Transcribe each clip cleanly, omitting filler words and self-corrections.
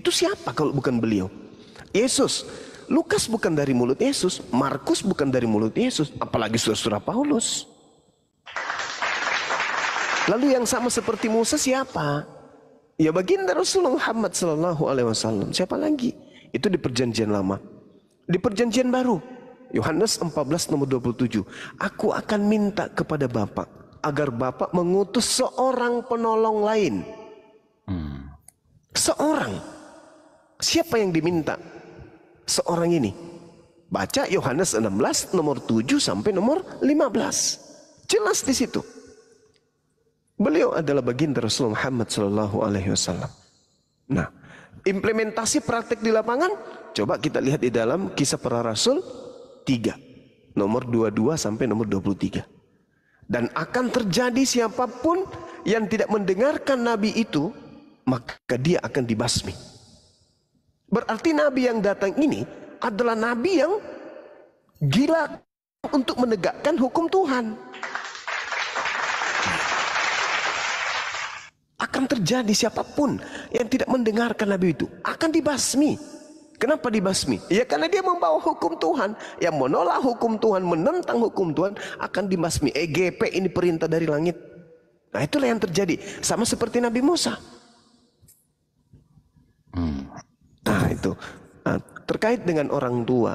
Itu siapa kalau bukan beliau? Yesus. Lukas bukan dari mulut Yesus, Markus bukan dari mulut Yesus, apalagi surah-surah Paulus. Lalu yang sama seperti Musa siapa? Ya baginda Rasulullah Muhammad SAW. Siapa lagi? Itu di perjanjian lama. Di perjanjian baru, Yohanes 14 nomor 27. Aku akan minta kepada Bapa agar Bapa mengutus seorang penolong lain. Seorang. Siapa yang diminta? Seorang ini. Baca Yohanes 16 nomor 7 sampai nomor 15. Jelas di situ. Beliau adalah baginda Rasulullah Muhammad SAW. Nah, implementasi praktek di lapangan, coba kita lihat di dalam Kisah Para Rasul 3 nomor 22 sampai nomor 23. Dan akan terjadi siapapun yang tidak mendengarkan Nabi itu, maka dia akan dibasmi. Berarti Nabi yang datang ini adalah Nabi yang gila untuk menegakkan hukum Tuhan. Akan terjadi siapapun yang tidak mendengarkan Nabi itu akan dibasmi. Kenapa dibasmi? Ya karena dia membawa hukum Tuhan. Yang menolak hukum Tuhan, menentang hukum Tuhan akan dibasmi. EGP ini perintah dari langit. Nah itulah yang terjadi. Sama seperti Nabi Musa. Nah itu. Nah, terkait dengan orang tua.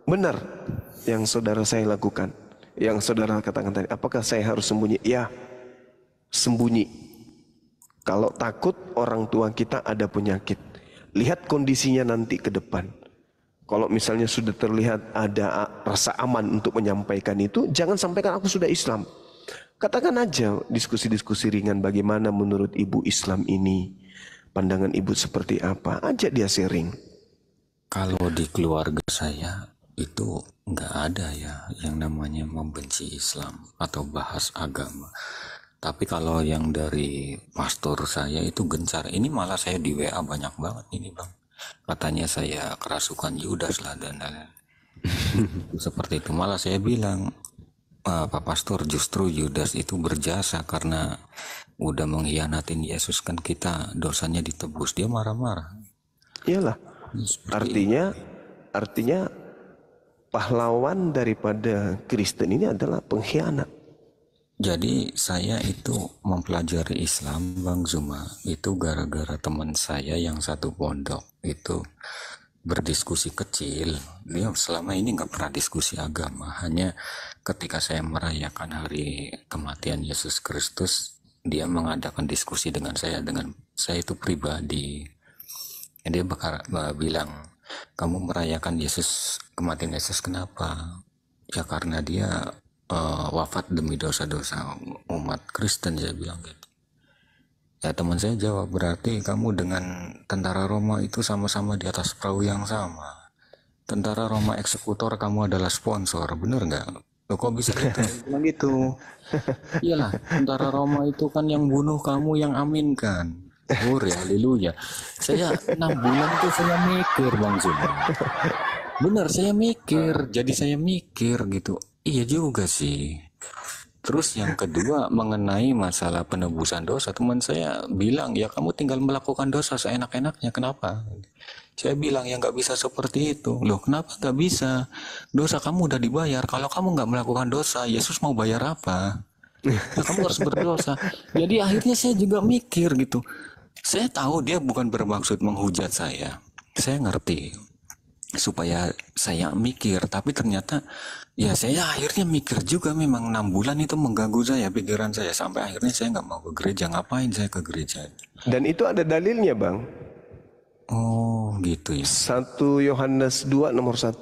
Benar yang saudara saya lakukan. Yang saudara katakan tadi. Apakah saya harus sembunyi? Ya. Sembunyi. Kalau takut orang tua kita ada penyakit. Lihat kondisinya nanti ke depan. Kalau misalnya sudah terlihat ada rasa aman untuk menyampaikan itu, jangan sampaikan aku sudah Islam. Katakan aja diskusi-diskusi ringan bagaimana menurut ibu Islam ini. Pandangan ibu seperti apa. Ajak dia sharing. Kalau di keluarga saya itu nggak ada ya yang namanya membenci Islam atau bahas agama. Tapi kalau yang dari pastor saya itu gencar. Ini malah saya di WA banyak banget ini bang. Katanya saya kerasukan Yudas lah dan lain-lain. Seperti itu. Malah saya bilang, Pak Pastor justru Yudas itu berjasa karena udah mengkhianatin Yesus kan kita dosanya ditebus. Dia marah-marah. Iyalah. Artinya pahlawan daripada Kristen ini adalah pengkhianat. Jadi saya itu mempelajari Islam Bang Zuma itu gara-gara teman saya yang satu pondok itu berdiskusi kecil. Dia selama ini nggak pernah diskusi agama. Hanya ketika saya merayakan hari kematian Yesus Kristus, dia mengadakan diskusi dengan saya itu pribadi. Dia bilang, kamu merayakan kematian Yesus kenapa? Ya karena dia wafat demi dosa-dosa umat Kristen, saya bilang gitu. Ya teman saya jawab, berarti kamu dengan tentara Roma itu sama-sama di atas perahu yang sama. Tentara Roma eksekutor, kamu adalah sponsor, bener nggak? Loh kok bisa gitu? Bilang gitu. Iyalah, tentara Roma itu kan yang bunuh kamu yang aminkan. Oh haleluya. Saya 6 bulan itu saya mikir Bang Zuma. Bener saya mikir, jadi saya mikir gitu. Iya juga sih. Terus yang kedua mengenai masalah penebusan dosa, teman saya bilang ya kamu tinggal melakukan dosa seenak-enaknya, kenapa? Saya bilang ya nggak bisa seperti itu. Loh kenapa nggak bisa? Dosa kamu udah dibayar. Kalau kamu nggak melakukan dosa, Yesus mau bayar apa? Nah, kamu harus berdosa. Jadi akhirnya saya juga mikir gitu. Saya tahu dia bukan bermaksud menghujat saya. Saya ngerti supaya saya mikir, tapi ternyata ya saya akhirnya mikir juga. Memang 6 bulan itu mengganggu saya, pikiran saya, sampai akhirnya saya nggak mau ke gereja. Ngapain saya ke gereja? Dan itu ada dalilnya bang. Oh gitu ya. 1 Yohanes 2 nomor 1.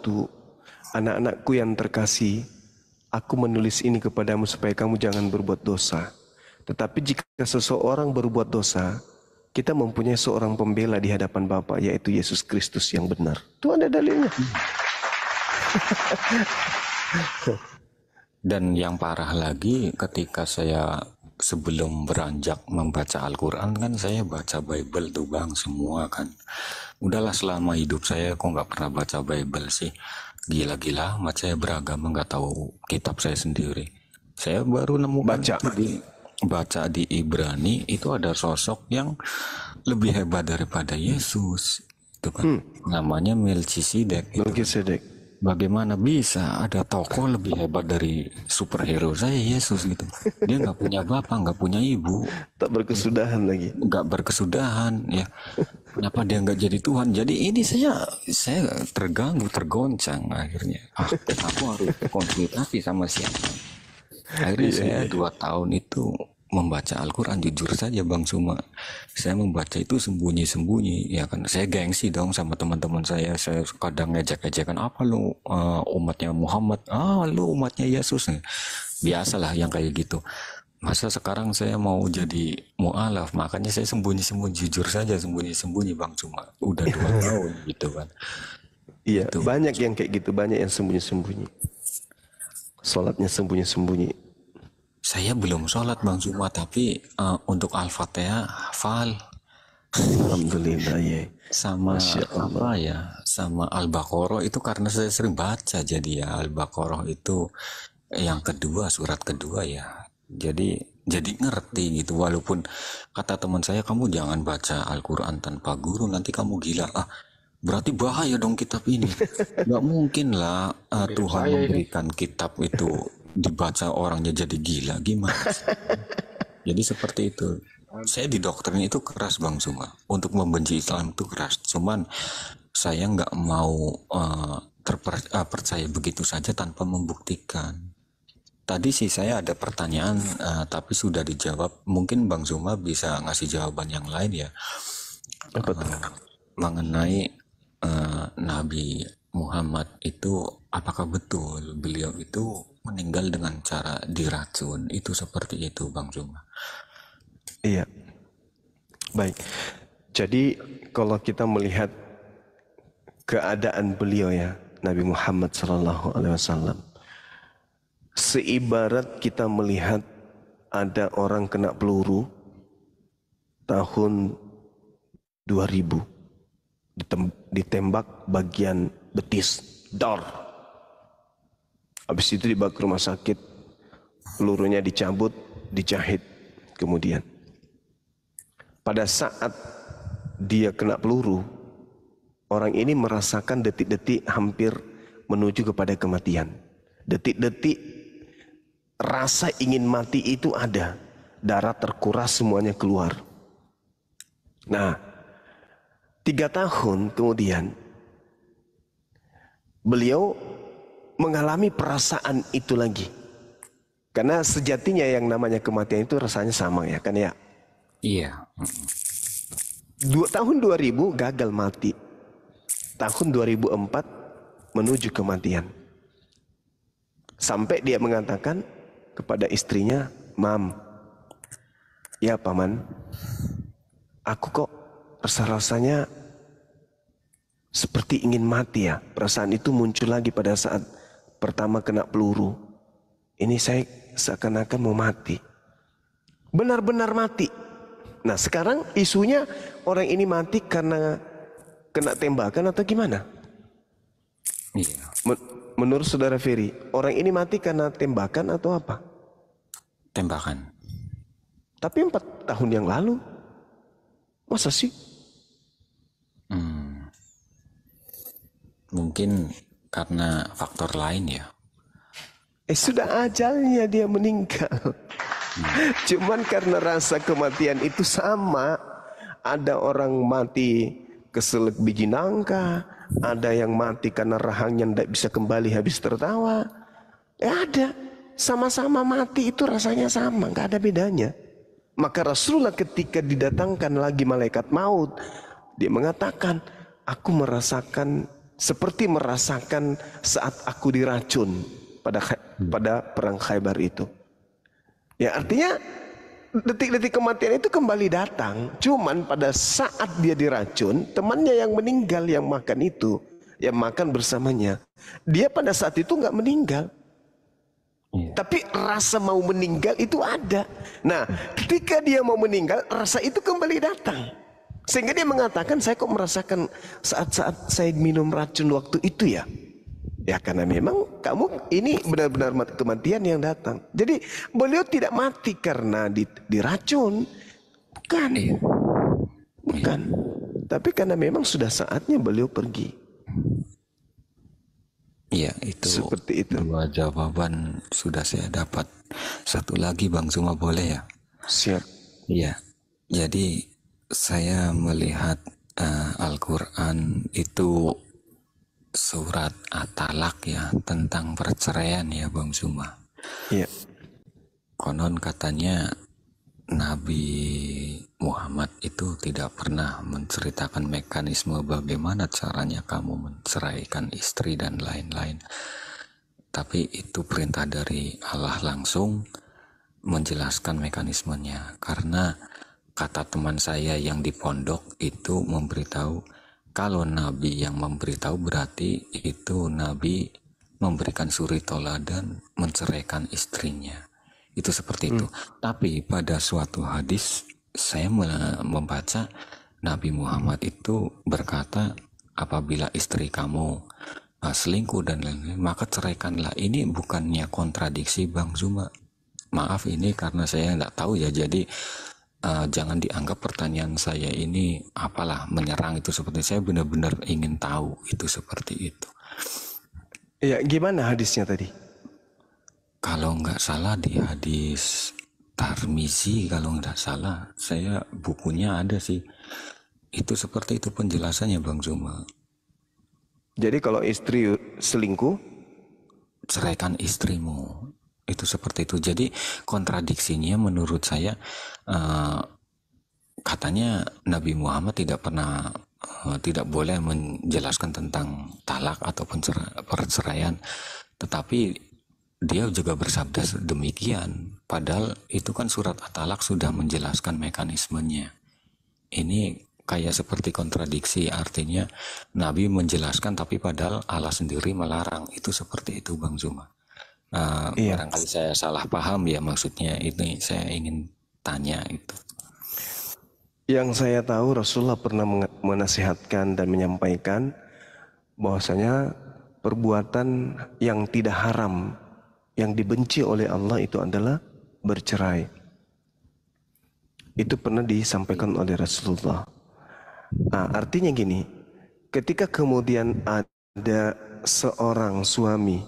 Anak-anakku yang terkasih, aku menulis ini kepadamu supaya kamu jangan berbuat dosa. Tetapi jika seseorang berbuat dosa, kita mempunyai seorang pembela di hadapan Bapa, yaitu Yesus Kristus yang benar. Itu ada dalilnya. Dan yang parah lagi, ketika saya sebelum beranjak membaca Al-Quran kan saya baca Bible tuh bang semua kan. Udahlah selama hidup saya kok nggak pernah baca Bible sih. Gila-gila amat saya beragama nggak tahu kitab saya sendiri. Saya baru nemu Baca. baca di Ibrani itu ada sosok yang lebih hebat daripada Yesus. Itu kan namanya Melkisedek gitu. Melkisedek. Bagaimana bisa ada tokoh lebih hebat dari superhero saya Yesus gitu. Dia nggak punya bapak, nggak punya ibu, Tak berkesudahan lagi. nggak berkesudahan ya. Kenapa dia nggak jadi Tuhan? Jadi ini saya terganggu, tergoncang akhirnya. Aku harus konsultasi sama siapa? Akhirnya saya 2 tahun itu membaca Al-Quran, jujur saja Bang Suma, saya membaca itu sembunyi-sembunyi ya kan. Saya gengsi dong sama teman-teman saya kadang ngejek-ejekan, apa lu umatnya Muhammad, lu umatnya Yesus. Biasalah yang kayak gitu. Masa sekarang saya mau jadi mu'alaf, makanya saya sembunyi-sembunyi, jujur saja sembunyi-sembunyi Bang Suma, udah 2 tahun gitu kan. Iya, Itu banyak yang kayak gitu, banyak yang sembunyi-sembunyi. Sholatnya sembunyi-sembunyi. saya belum sholat Bang Suma, tapi untuk Al-Fatihah hafal. Alhamdulillah ya. Sama apa ya, sama Al-Baqarah itu karena saya sering baca, jadi ya Al-Baqarah itu yang kedua, surat kedua ya, jadi ngerti gitu. Walaupun kata teman saya, kamu jangan baca Al-Quran tanpa guru, nanti kamu gila. Berarti bahaya dong kitab ini. Gak mungkin lah Tuhan memberikan kitab itu dibaca orangnya jadi gila, gimana sih? Jadi seperti itu. Saya didoktrin itu keras Bang Suma. Untuk membenci Islam itu keras. Cuman saya nggak mau percaya begitu saja tanpa membuktikan. Tadi sih saya ada pertanyaan, tapi sudah dijawab. Mungkin Bang Suma bisa ngasih jawaban yang lain ya. Mengenai Nabi Muhammad itu, apakah betul beliau itu meninggal dengan cara diracun? Itu seperti itu Bang Suma. Iya. Baik. Jadi kalau kita melihat keadaan beliau ya, Nabi Muhammad SAW, seibarat kita melihat ada orang kena peluru tahun 2000, ditembak bagian betis, dar. Habis itu dibawa ke rumah sakit, pelurunya dicabut, dijahit. Kemudian pada saat dia kena peluru, orang ini merasakan detik-detik hampir menuju kepada kematian. Detik-detik rasa ingin mati itu ada. Darah terkuras semuanya keluar. Nah, 3 tahun kemudian beliau mengalami perasaan itu lagi. Karena sejatinya yang namanya kematian itu rasanya sama ya kan ya. Iya. Tahun 2000 gagal mati. Tahun 2004 menuju kematian. Sampai dia mengatakan kepada istrinya, "Mam, ya paman, aku kok rasa-rasanya seperti ingin mati ya." Perasaan itu muncul lagi pada saat pertama kena peluru. Ini saya seakan-akan mau mati. Benar-benar mati. Nah sekarang isunya orang ini mati karena kena tembakan atau gimana? Iya. Menurut saudara Ferry, orang ini mati karena tembakan atau apa? Tembakan. Tapi 4 tahun yang lalu, masa sih? Mungkin karena faktor lain ya. Sudah ajalnya dia meninggal. Cuman karena rasa kematian itu sama. Ada orang mati keselak biji nangka, ada yang mati karena rahangnya tidak bisa kembali habis tertawa. Ada, sama-sama mati itu rasanya sama, nggak ada bedanya. Maka Rasulullah ketika didatangkan lagi malaikat maut, dia mengatakan, aku merasakan seperti merasakan saat aku diracun pada perang Khaybar itu. Ya artinya detik-detik kematian itu kembali datang. Cuman pada saat dia diracun, temannya yang meninggal yang makan itu, yang makan bersamanya, dia pada saat itu nggak meninggal. Tapi rasa mau meninggal itu ada. Nah ketika dia mau meninggal, rasa itu kembali datang. Sehingga dia mengatakan, saya kok merasakan saat-saat saya minum racun waktu itu ya. Ya karena memang kamu ini benar-benar kematian yang datang. Jadi beliau tidak mati karena diracun. Bukan. Iya. Bukan. Tapi karena memang sudah saatnya beliau pergi. Iya, itu Seperti itu. dua jawaban sudah saya dapat. Satu lagi Bang Zuma boleh ya? Siap. Iya. Jadi saya melihat Al-Quran itu surat At-Talaq ya, tentang perceraian ya Bang Zuma. Iya. Konon katanya Nabi Muhammad itu tidak pernah menceritakan mekanisme bagaimana caranya kamu menceraikan istri dan lain-lain. Tapi itu perintah dari Allah langsung menjelaskan mekanismenya. Karena kata teman saya yang di pondok itu memberitahu, kalau Nabi yang memberitahu berarti itu Nabi memberikan suri toladan menceraikan istrinya. Itu seperti itu. Tapi pada suatu hadis saya membaca Nabi Muhammad itu berkata, apabila istri kamu selingkuh dan lain-lain, maka ceraikanlah. Ini bukannya kontradiksi Bang Zuma. Maaf ini karena saya nggak tahu ya. Jadi jangan dianggap pertanyaan saya ini apalah menyerang, itu seperti saya benar-benar ingin tahu itu seperti itu. Iya, gimana hadisnya tadi? Kalau nggak salah di hadis Tarmizi, kalau nggak salah, saya bukunya ada sih. Itu seperti itu penjelasannya Bang Zuma. Jadi kalau istri selingkuh, Ceraikan istrimu. Itu seperti itu. Jadi kontradiksinya menurut saya katanya Nabi Muhammad tidak boleh menjelaskan tentang talak atau perceraian, tetapi dia juga bersabda demikian. Padahal itu kan surat At-Talaq sudah menjelaskan mekanismenya. Ini kayak seperti kontradiksi, artinya Nabi menjelaskan tapi padahal Allah sendiri melarang. Itu seperti itu Bang Zuma. iya. Barangkali saya salah paham ya, maksudnya ini saya ingin tanya itu. Yang saya tahu Rasulullah pernah menasihatkan dan menyampaikan bahwasanya perbuatan yang tidak haram, yang dibenci oleh Allah itu adalah bercerai. Itu pernah disampaikan oleh Rasulullah. Artinya gini, ketika kemudian ada seorang suami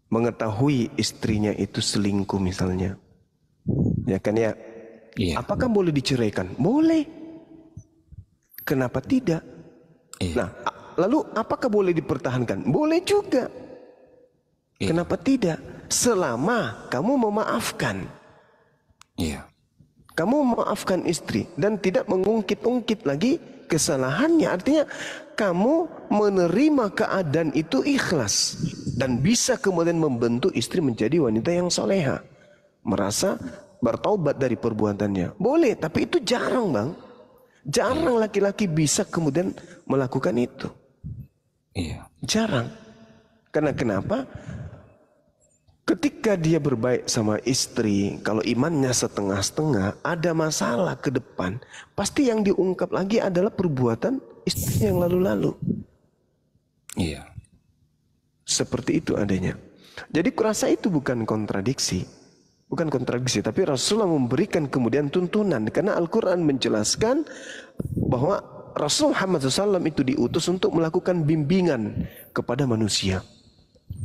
mengetahui istrinya itu selingkuh misalnya, ya kan ya, Iya. apakah boleh diceraikan? Boleh. Kenapa tidak? Iya. Nah, lalu apakah boleh dipertahankan? Boleh juga. Iya. Kenapa tidak? Selama kamu memaafkan. Iya. Kamu memaafkan istri dan tidak mengungkit-ungkit lagi kesalahannya. Artinya kamu menerima keadaan itu ikhlas dan bisa kemudian membentuk istri menjadi wanita yang soleha, merasa bertaubat dari perbuatannya. Boleh, tapi itu jarang Bang. Jarang laki-laki bisa kemudian melakukan itu. Iya. Jarang. Karena kenapa? Ketika dia berbaik sama istri, kalau imannya setengah-setengah, ada masalah ke depan, pasti yang diungkap lagi adalah perbuatan istri yang lalu-lalu. Iya. Seperti itu adanya. Jadi kurasa itu bukan kontradiksi. Bukan kontradiksi, tapi Rasulullah memberikan kemudian tuntunan. Karena Al-Quran menjelaskan bahwa Rasul Muhammad SAW itu diutus untuk melakukan bimbingan kepada manusia.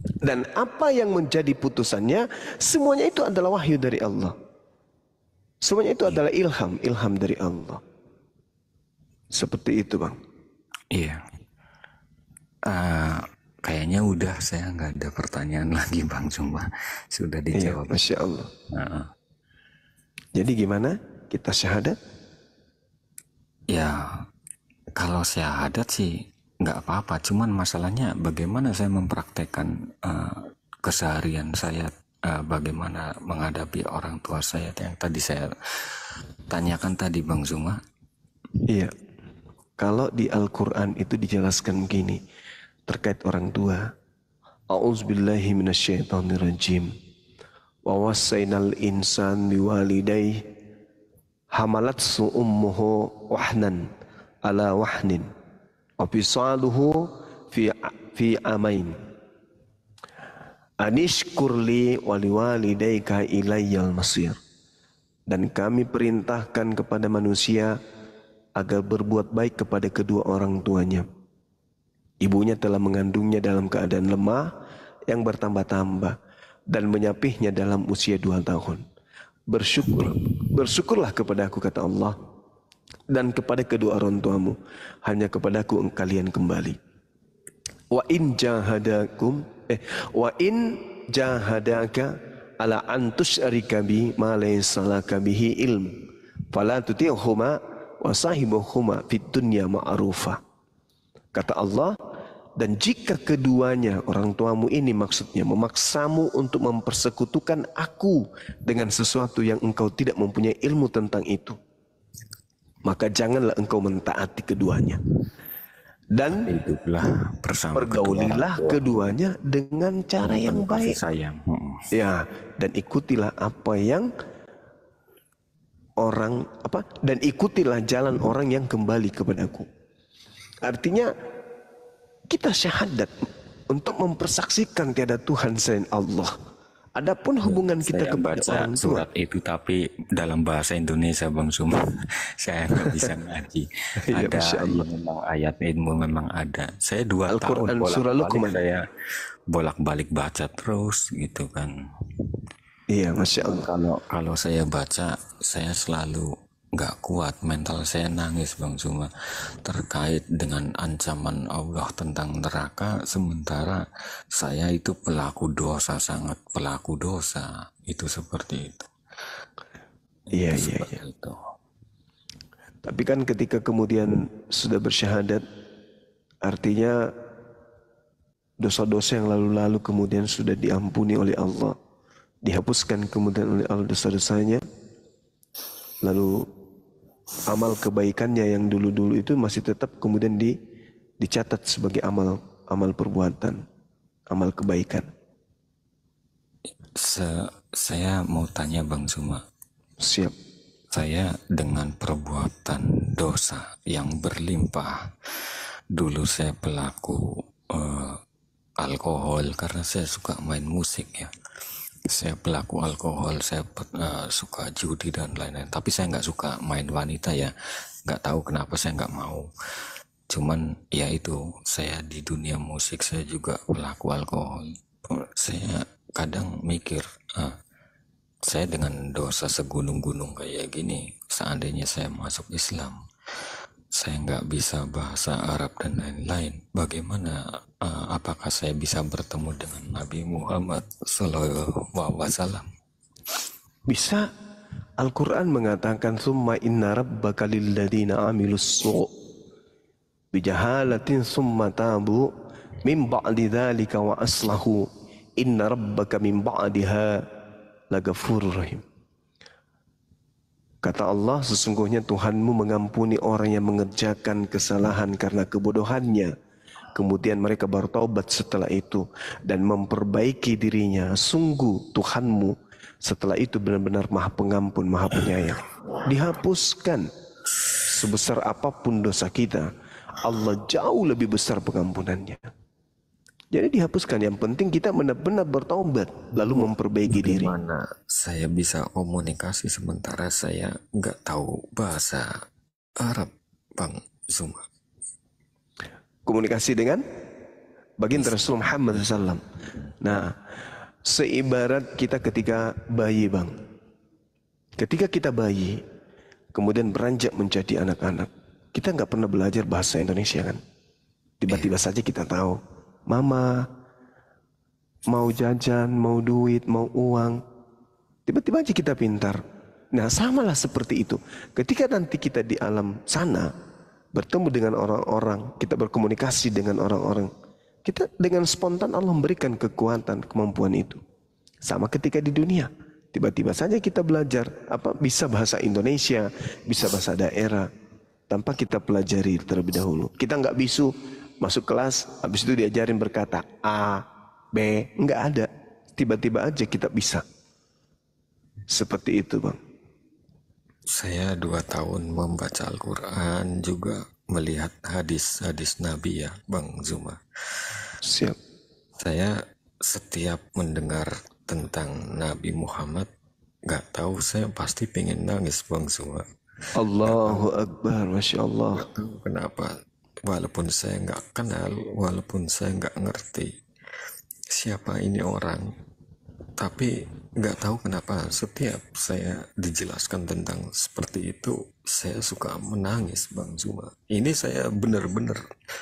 Dan apa yang menjadi putusannya, semuanya itu adalah wahyu dari Allah. Semuanya itu adalah ilham dari Allah. Seperti itu Bang. Iya. Kayaknya udah, saya nggak ada pertanyaan lagi Bang Zuma. Sudah dijawab. Iya, Masya Allah. Jadi gimana? Kita syahadat? Ya, kalau syahadat sih nggak apa-apa. Cuman masalahnya bagaimana saya mempraktekkan keseharian saya, bagaimana menghadapi orang tua saya yang tadi saya tanyakan tadi Bang Zuma. Iya. Kalau di Al-Quran itu dijelaskan begini terkait orang tua. A'udzubillahi minasyaitonirrajim. Wa wassaynal insan biwalidayhi hamalatsu ummuhu wahnan ala wahnin wa fisaluhu fi amain Anishkurli waliwalidayka ilayyal masir. Dan kami perintahkan kepada manusia agar berbuat baik kepada kedua orang tuanya. Ibunya telah mengandungnya dalam keadaan lemah yang bertambah-tambah dan menyapihnya dalam usia 2 tahun. Bersyukurlah kepada aku, kata Allah, dan kepada kedua orang tuamu. Hanya kepadaku kalian kembali. Wa in jahadaka ala an tusyrika bi ma laysa laka bihi ilm fala tuti'huma wa sahibuhuma fid dunya ma'rufa. Kata Allah, dan jika keduanya orang tuamu ini maksudnya memaksamu untuk mempersekutukan aku dengan sesuatu yang engkau tidak mempunyai ilmu tentang itu, maka janganlah engkau mentaati keduanya. Dan hiduplah bersama pergaulilah keduanya dengan cara yang baik. Sayang. Ya, dan ikutilah dan ikutilah jalan orang yang kembali kepadaku. Artinya kita syahadat untuk mempersaksikan tiada Tuhan selain Allah. Adapun hubungan kita kepada orang tua, surat itu tapi dalam bahasa Indonesia, Bang Suma. Saya nggak bisa ngaji. Ada memang ayat ilmu memang ada. Saya 2 tahun saya bolak-balik baca terus gitu kan. Iya, Masya Allah. Kalau saya baca, saya selalu nggak kuat, mental saya nangis, Bang Suma, terkait dengan ancaman Allah tentang neraka, sementara saya itu pelaku dosa, sangat pelaku dosa. Itu seperti itu. Iya. Itu. Tapi kan ketika kemudian sudah bersyahadat, artinya dosa-dosa yang lalu-lalu kemudian sudah diampuni oleh Allah, dihapuskan kemudian oleh Allah dosa-dosanya, lalu amal kebaikannya yang dulu-dulu itu masih tetap kemudian dicatat sebagai amal perbuatan, amal kebaikan. Saya mau tanya, Bang Suma. Siap. Saya dengan perbuatan dosa yang berlimpah, dulu saya pelaku alkohol karena saya suka main musik ya. Saya pelaku alkohol, saya suka judi dan lain-lain. Tapi saya nggak suka main wanita ya. Nggak tahu kenapa saya nggak mau. Cuman ya itu, saya di dunia musik saya juga pelaku alkohol. Saya kadang mikir, saya dengan dosa segunung-gunung kayak gini, seandainya saya masuk Islam, saya nggak bisa bahasa Arab dan lain-lain. Bagaimana? Apakah saya bisa bertemu dengan Nabi Muhammad Sallallahu Alaihi Wasallam? Bisa. Al-Quran mengatakan, "Summa inna rabbaka lilladina amilus su' bijahalatin summa tabu min ba'di dhalika wa aslahu inna rabbaka min ba'diha lagafurur rahim." Kata Allah, sesungguhnya Tuhanmu mengampuni orang yang mengerjakan kesalahan karena kebodohannya, kemudian mereka bertaubat setelah itu dan memperbaiki dirinya. Sungguh Tuhanmu setelah itu benar-benar Maha Pengampun, Maha Penyayang. Dihapuskan sebesar apapun dosa kita, Allah jauh lebih besar pengampunannya. Jadi dihapuskan. Yang penting kita benar-benar bertaubat lalu memperbaiki diri. Bagaimana saya bisa komunikasi sementara saya nggak tahu bahasa Arab, Bang Zuma? Komunikasi dengan baginda Rasul Muhammad SAW. Nah, seibarat kita ketika bayi, Bang. Ketika kita bayi, kemudian beranjak menjadi anak-anak, kita nggak pernah belajar bahasa Indonesia kan? Tiba-tiba saja kita tahu, Mama mau jajan, mau duit, mau uang. Tiba-tiba aja kita pintar. Nah, samalah seperti itu. Ketika nanti kita di alam sana, bertemu dengan orang-orang, kita berkomunikasi dengan orang-orang, kita dengan spontan Allah memberikan kekuatan, kemampuan itu. Sama ketika di dunia, tiba-tiba saja kita belajar bisa bahasa Indonesia, bisa bahasa daerah, tanpa kita pelajari terlebih dahulu. Kita nggak bisu masuk kelas, habis itu diajarin berkata A, B, nggak ada. Tiba-tiba aja kita bisa. Seperti itu, Bang. Saya 2 tahun membaca Al-Quran, juga melihat hadis-hadis Nabi ya, Bang Zuma. Siap. Saya setiap mendengar tentang Nabi Muhammad, nggak tahu saya pasti pengen nangis Bang Zuma. Allahu Akbar, Masya Allah. Nggak tahu kenapa. Walaupun saya nggak kenal, walaupun saya nggak ngerti siapa ini orang, tapi nggak tahu kenapa setiap saya dijelaskan tentang seperti itu, saya suka menangis Bang Zuma. Ini saya benar-benar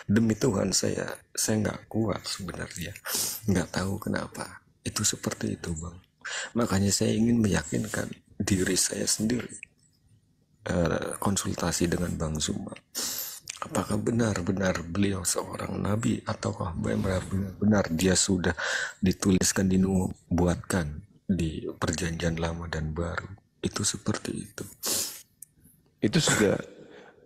demi Tuhan saya nggak kuat sebenarnya. Nggak tahu kenapa itu seperti itu Bang. Makanya saya ingin meyakinkan diri saya sendiri, konsultasi dengan Bang Zuma. Apakah benar-benar beliau seorang nabi ataukah benar-benar dia sudah dituliskan, dinubuatkan di perjanjian lama dan baru? Itu seperti itu. Itu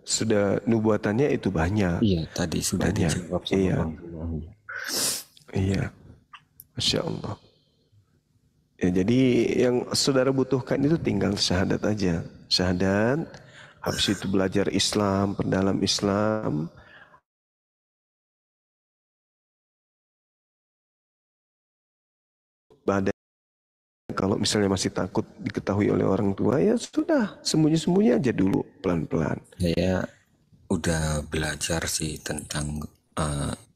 sudah nubuatannya itu banyak. Iya, tadi sudah Banyak. dijawab sama Iya. Bang Zuma. Iya, Masya Allah. Ya, jadi yang saudara butuhkan itu tinggal syahadat aja. Syahadat, habis itu belajar Islam, perdalam Islam. Badai, kalau misalnya masih takut diketahui oleh orang tua, ya sudah, sembunyi-sembunyi aja dulu, pelan-pelan. Saya udah belajar sih tentang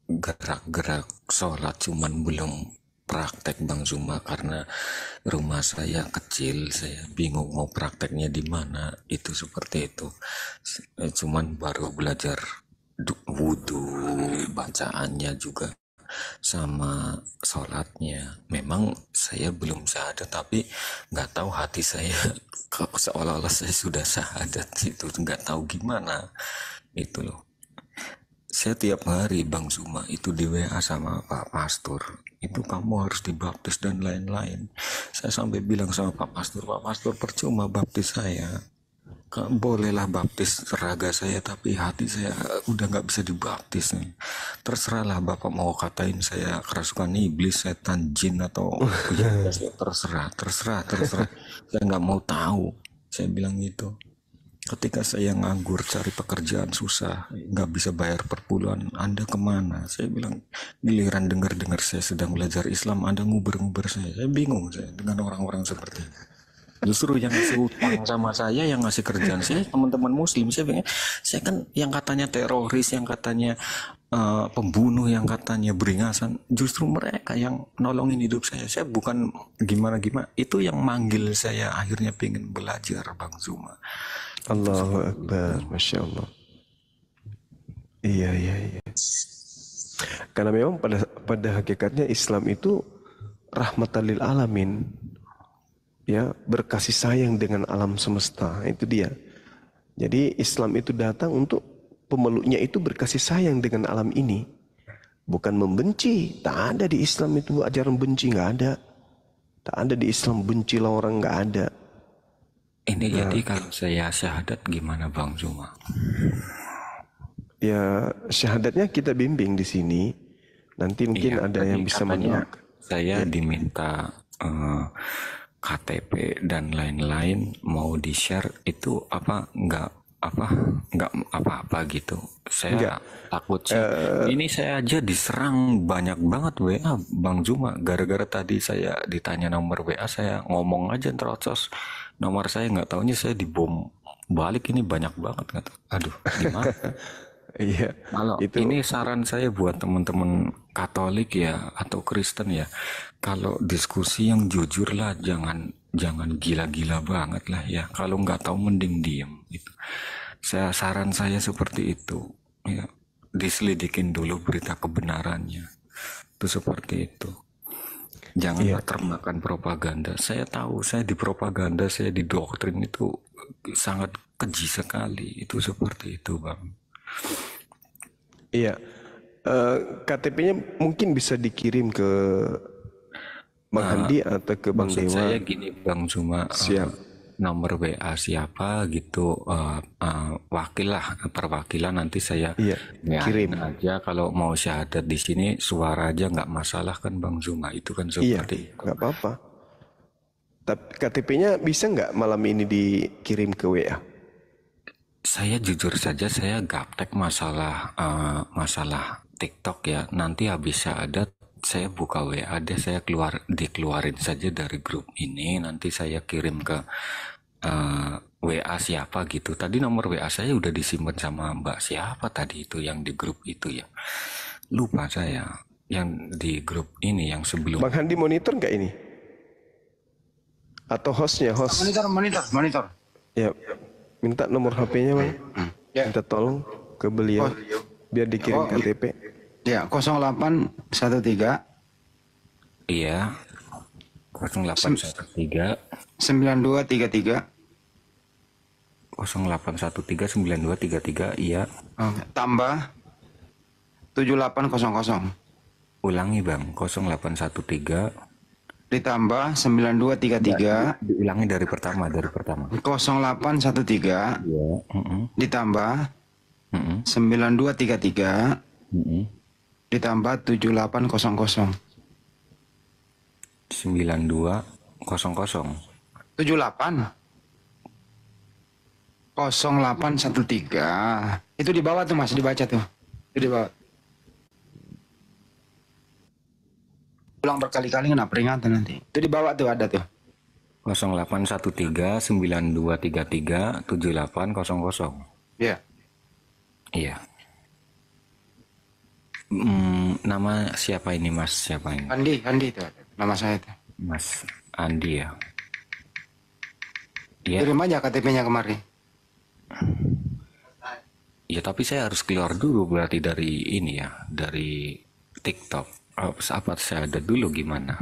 gerak-gerak sholat, cuman belum praktek Bang Zuma karena rumah saya kecil, saya bingung mau prakteknya di mana. Itu seperti itu. Cuman baru belajar wudhu, bacaannya juga sama sholatnya. Memang saya belum syahadat, tapi nggak tahu hati saya kok seolah-olah saya sudah syahadat, itu nggak tahu gimana itu loh. Saya tiap hari Bang Zuma itu di WA sama Pak Pastor, itu kamu harus dibaptis dan lain-lain. Saya sampai bilang sama Pak Pastor percuma baptis saya, bolehlah baptis raga saya tapi hati saya udah nggak bisa dibaptis nih. Terserahlah Bapak mau katain saya kerasukan iblis, setan, jin atau ya, terserah. Saya nggak mau tahu, saya bilang gitu. Ketika saya nganggur cari pekerjaan susah, nggak bisa bayar per bulan, Anda kemana? Saya bilang, giliran dengar-dengar saya sedang belajar Islam, Anda nguber-nguber saya. Saya bingung saya dengan orang-orang seperti itu. Justru yang ngasih utang sama saya, yang ngasih kerjaan saya, teman-teman Muslim, saya kan yang katanya teroris, yang katanya pembunuh, yang katanya beringasan, justru mereka yang nolongin hidup saya. Saya bukan gimana-gimana, itu yang manggil saya akhirnya pengen belajar Bang Zuma. Allahu Akbar, Masya Allah. Iya. Karena memang pada hakikatnya Islam itu rahmatan lil alamin. Ya, berkasih sayang dengan alam semesta, itu dia. Jadi Islam itu datang untuk pemeluknya itu berkasih sayang dengan alam ini, bukan membenci. Tak ada di Islam itu ajaran benci, nggak ada. Tak ada di Islam bencilah orang, nggak ada. Ini jadi kalau saya syahadat gimana Bang Zuma? Ya syahadatnya kita bimbing di sini. Nanti mungkin Iya, ada tadi yang bisa katanya mendoakan. saya diminta KTP dan lain-lain mau di-share, itu nggak apa-apa gitu. Saya Enggak. takut sih. Ini saya aja diserang banyak banget WA Bang Zuma, gara-gara tadi saya ditanya nomor WA, saya ngomong aja terocos nomor saya, nggak taunya saya dibom balik. Ini banyak banget, nggak tahu. Aduh, gimana? Iya, Kalau itu ini saran saya buat teman-teman Katolik ya atau Kristen ya, kalau diskusi yang jujur lah, jangan gila-gila banget lah ya. Kalau nggak tahu mending diem gitu. Saran saya seperti itu ya, diselidikin dulu berita kebenarannya. Itu seperti itu. Janganlah termakan propaganda. Saya tahu saya dipropaganda, saya didoktrin itu sangat keji sekali. Itu seperti itu Bang. iya. KTP-nya mungkin bisa dikirim ke Bang Handi atau ke Bang Maksud Dewa. saya gini Bang Zuma, Siap. nomor WA siapa gitu, wakil lah, perwakilan, nanti saya Iya, kirim kirim. aja. Kalau mau syahadat di sini suara aja nggak masalah kan Bang Zuma, itu kan Iya, seperti itu. nggak apa-apa. Tapi KTP-nya bisa nggak malam ini dikirim ke WA? Saya jujur saja saya gaptek masalah masalah TikTok ya. Nanti habis syahadat saya buka WA deh, saya dikeluarin saja dari grup ini, nanti saya kirim ke WA siapa gitu. Tadi nomor WA saya udah disimpan sama Mbak siapa tadi itu yang di grup itu ya. Lupa saya. Yang di grup ini yang sebelum. Bang Handi monitor nggak ini? Atau hostnya, host? Monitor. Ya, minta nomor HP-nya Bang. Ya. Minta tolong ke beliau biar dikirim KTP. Ya, 0813 Iya. 0813 9233 08139233 iya. tambah 7800 Ulangi Bang, 0813 ditambah 9233 diulangi dari pertama 0813 Iya. ditambah 9233 ditambah 7800 9200 78 0813 itu di bawah tuh Mas, dibaca tuh itu di bawah. Ulang berkali-kali kena peringatan nanti. Itu di bawah tuh ada tuh. 0813 9233 7800. Iya. Iya. Nama siapa ini Mas? Siapa ini? Andi itu nama saya itu. Mas Andi ya. Iya. Kirim aja KTP-nya kemari. Ya tapi saya harus keluar dulu berarti dari ini ya, dari TikTok. Apa syahadat dulu gimana?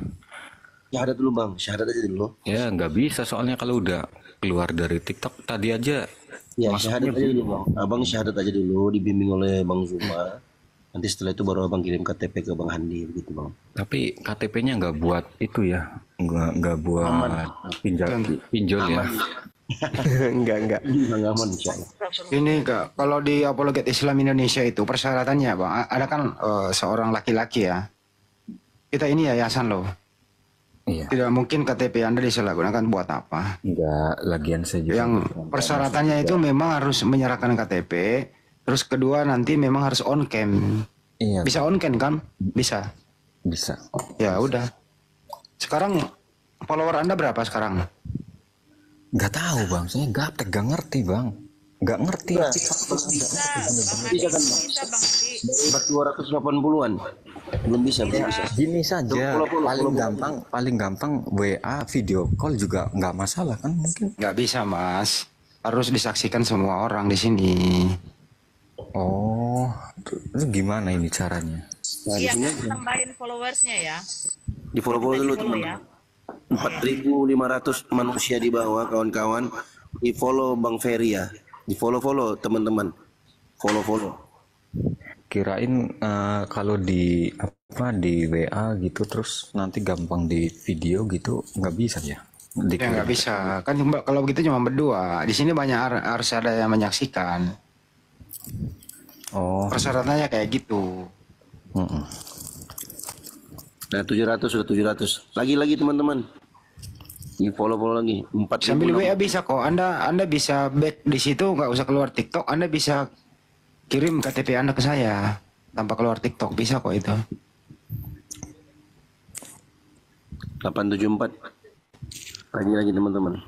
Syahadat dulu Bang, syahadat aja dulu. Ya nggak bisa soalnya kalau udah keluar dari TikTok tadi aja. Ya syahadat aja dulu Bang. Abang syahadat aja dulu, dibimbing oleh Bang Zuma. Nanti setelah itu baru abang kirim KTP ke Bang Handi begitu Bang. Tapi KTP-nya nggak buat itu ya, nggak buat pinjol ya. Enggak. Aman insyaallah. Ini Kak, kalau di Apologet Islam Indonesia itu persyaratannya Bang, ada kan seorang laki-laki ya. Kita ini yayasan loh. Iya. Tidak mungkin KTP Anda disalahgunakan buat apa? Nggak, lagian saya juga. Yang persyaratannya itu memang harus menyerahkan KTP. Terus kedua nanti memang harus on cam. Iya. Bisa on cam kan? Bisa. Bisa. Ya udah. Sekarang follower Anda berapa sekarang? Nggak tahu bang, saya nggak ngerti bang. Nggak ngerti. Bisa kan Bang? Baru 280-an. Belum bisa. Gini saja, paling gampang WA video call juga nggak masalah kan mungkin. Nggak bisa Mas. Harus disaksikan semua orang di sini. Oh, itu gimana ini caranya? Nah, di Iya, sini tambahin followersnya ya. di follow dulu Follow teman. ya. 4.500 manusia di bawah kawan-kawan. Di follow Bang Ferry ya. Di follow teman-teman. Follow. Kirain kalau di WA gitu terus nanti gampang di video gitu nggak bisa ya? Ya nggak bisa. Kan kalau begitu cuma berdua. Di sini banyak harus ada yang menyaksikan. Oh. Persyaratannya kayak gitu. Nah 700 sudah 700. Lagi teman-teman. Di follow lagi. 4.000. Sambil WA bisa kok. Anda bisa back di situ, nggak usah keluar TikTok. Anda bisa kirim KTP Anda ke saya tanpa keluar TikTok, bisa kok itu. 874. Lagi teman-teman.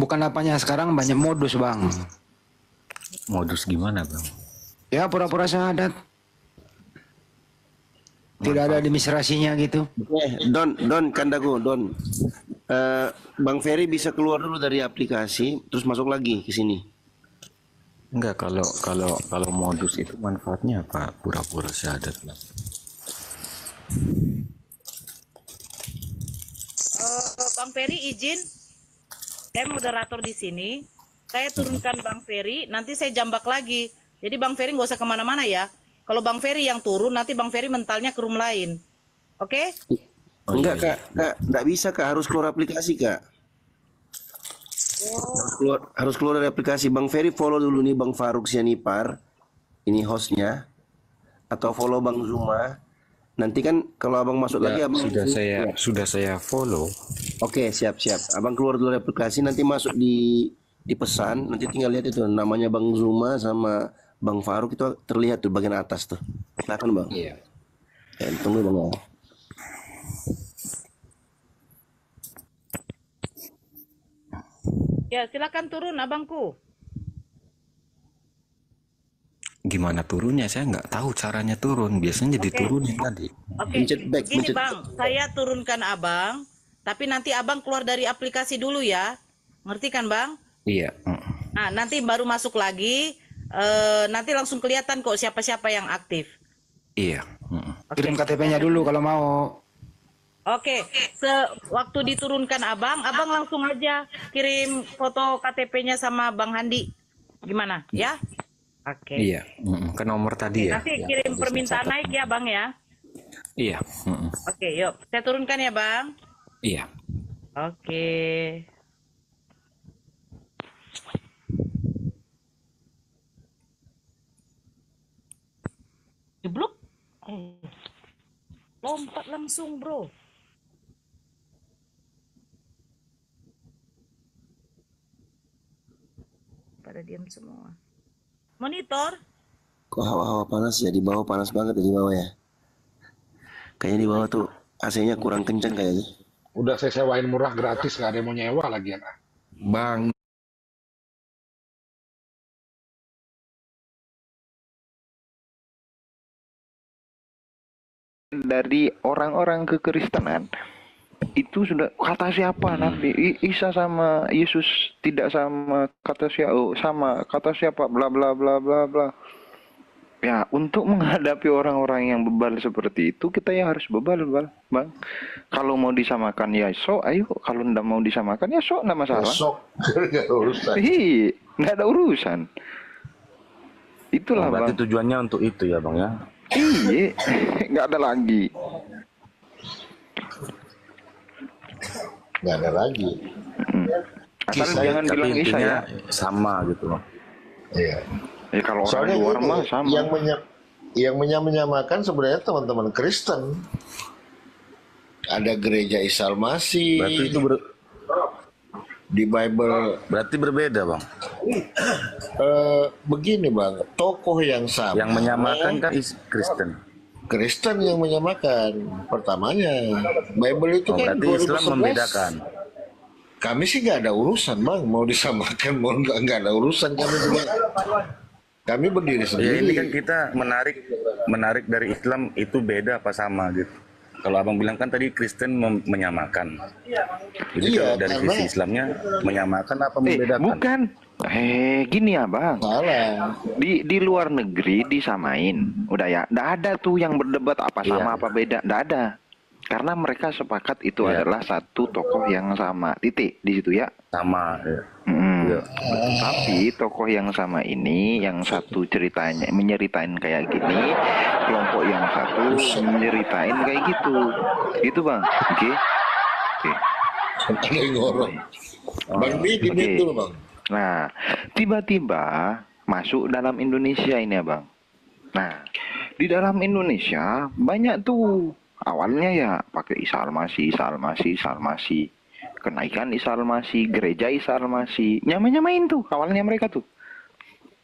Bukan apanya, sekarang banyak modus bang. Modus gimana bang? Ya pura-pura syahadat. Tidak ada administrasinya gitu. Don Kandago, Don. Bang Ferry bisa keluar dulu dari aplikasi, terus masuk lagi ke sini. Enggak, kalau modus itu manfaatnya apa? Pura-pura syahadat bang. Bang Ferry izin, saya moderator di sini. Saya turunkan Bang Ferry, nanti saya jambak lagi. Jadi Bang Ferry nggak usah kemana-mana ya. Kalau Bang Ferry yang turun, nanti Bang Ferry mentalnya ke room lain. Oke? Enggak Kak, enggak bisa Kak, harus keluar aplikasi Kak. Harus keluar dari aplikasi. Bang Ferry follow dulu nih Bang Faruk Sianipar. Ini hostnya. Atau follow Bang Zuma. Nanti kan kalau abang masuk lagi abang Sudah saya follow. Oke, siap. Abang keluar dulu dari aplikasi, nanti masuk di dipesan, nanti tinggal lihat itu namanya Bang Zuma sama Bang Faruk itu terlihat tuh bagian atas tuh. Silakan Bang. Iya. Tunggu Bang. Ya, silakan turun abangku. Gimana turunnya? Saya nggak tahu caranya turun. Biasanya diturunin tadi. Oke, Pencet back, gini pencet. Bang, saya turunkan abang, tapi nanti abang keluar dari aplikasi dulu ya. Ngerti kan Bang? Iya. Nah, nanti baru masuk lagi, nanti langsung kelihatan kok siapa-siapa yang aktif. Iya. Kirim KTP-nya dulu kalau mau. Oke, waktu diturunkan abang langsung aja kirim foto KTP-nya sama Bang Handi. Gimana? Ya? Oke. Iya. Ke nomor tadi ya. Nanti yang kirim tadi permintaan saya catat. naik ya Bang ya. Iya. Oke, yuk. Saya turunkan ya Bang. Iya. Oke. Jeblok. Lompat langsung bro. Pada diam semua. Monitor. Kok hawa-hawa panas ya di bawah, panas banget ya di bawah ya. Kayaknya di bawah tuh AC-nya kurang kencang kayaknya. Udah saya sewain murah gratis, nggak ada yang mau nyewa lagi ya. Bang. Dari orang-orang kekristenan itu sudah kata siapa Nabi Isa sama Yesus tidak sama kata siapa sama kata siapa bla bla bla bla bla. Ya, untuk menghadapi orang-orang yang bebal seperti itu kita ya harus bebal, Bang. Kalau mau disamakan ya sok, ayo. Kalau ndak mau disamakan ya sok, ndak masalah. Besok nggak ada urusan. Ih, nggak ada urusan. Itulah Berarti Bang. tujuannya untuk itu ya Bang ya. Iya, nggak ada lagi. Nggak ada lagi. Asal Kisah, jangan tapi bilang Isa intinya ya. sama gitu Bang. Iya. Ya kalau orang Soalnya luar gini, mah sama. yang menyamakan sebenarnya teman-teman Kristen. Ada gereja Isa Al-Masih. Berarti itu Di Bible berarti berbeda Bang. begini Bang, tokoh yang sama. Yang menyamakan kan Kristen. Kristen yang menyamakan pertamanya. Bible itu Oh, kan berarti Islam 2011. membedakan. Kami sih nggak ada urusan Bang, mau disamakan mau nggak ada urusan kami cuma kami berdiri Ya sendiri. ini kan kita menarik dari Islam itu beda apa sama gitu. Kalau abang bilang kan tadi Kristen menyamakan. Jadi Iya, kalau dari karena- sisi Islamnya menyamakan apa membedakan? Bukan. Gini ya Bang. Salah. Di luar negeri disamain. Udah ya, nggak ada tuh yang berdebat apa sama Iya. apa beda, nggak ada. Karena mereka sepakat itu Iya. adalah satu tokoh yang sama. Titik di situ ya. Sama. Ya. Mm. Iya. Tapi tokoh yang sama ini, yang satu ceritanya menyeritain kayak gini, kelompok yang satu menyeritain kayak gitu, gitu Bang. Oke. Ada yang ngorong. Bang Bi, di mute Oke. dulu Bang. Nah, tiba-tiba masuk dalam Indonesia ini ya Bang. Nah, di dalam Indonesia banyak tuh awalnya ya pakai Isa Al-Masih, kenaikan Isa Al-Masih, gereja Isa Al-Masih, nyamain tuh awalnya mereka tuh.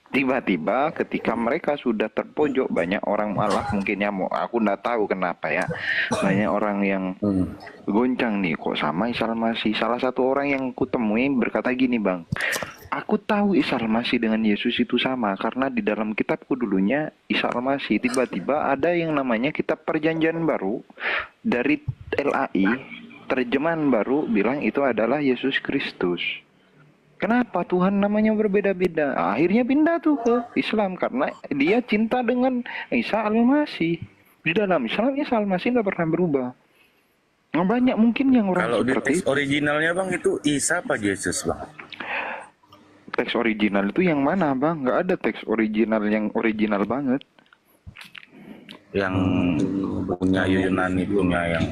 Tiba-tiba ketika mereka sudah terpojok banyak orang malah mungkin ya aku nggak tahu kenapa ya banyak orang yang goncang nih kok sama Isa Al-Masih. Salah satu orang yang kutemui berkata gini Bang, aku tahu Isa Al-Masih dengan Yesus itu sama karena di dalam kitabku dulunya Isa Al-Masih. Tiba-tiba ada yang namanya kitab Perjanjian Baru dari LAI, terjemahan baru bilang itu adalah Yesus Kristus. Kenapa Tuhan namanya berbeda-beda? Akhirnya pindah tuh ke Islam karena dia cinta dengan Isa Al-Masih. Di dalam Islam Isa Al-Masih nggak pernah berubah. Nah, banyak mungkin yang orang Kalau di seperti teks originalnya Bang itu Isa apa Yesus Bang? teks original itu yang mana Bang? Nggak ada teks original yang original banget. Yang punya Yunani punya yang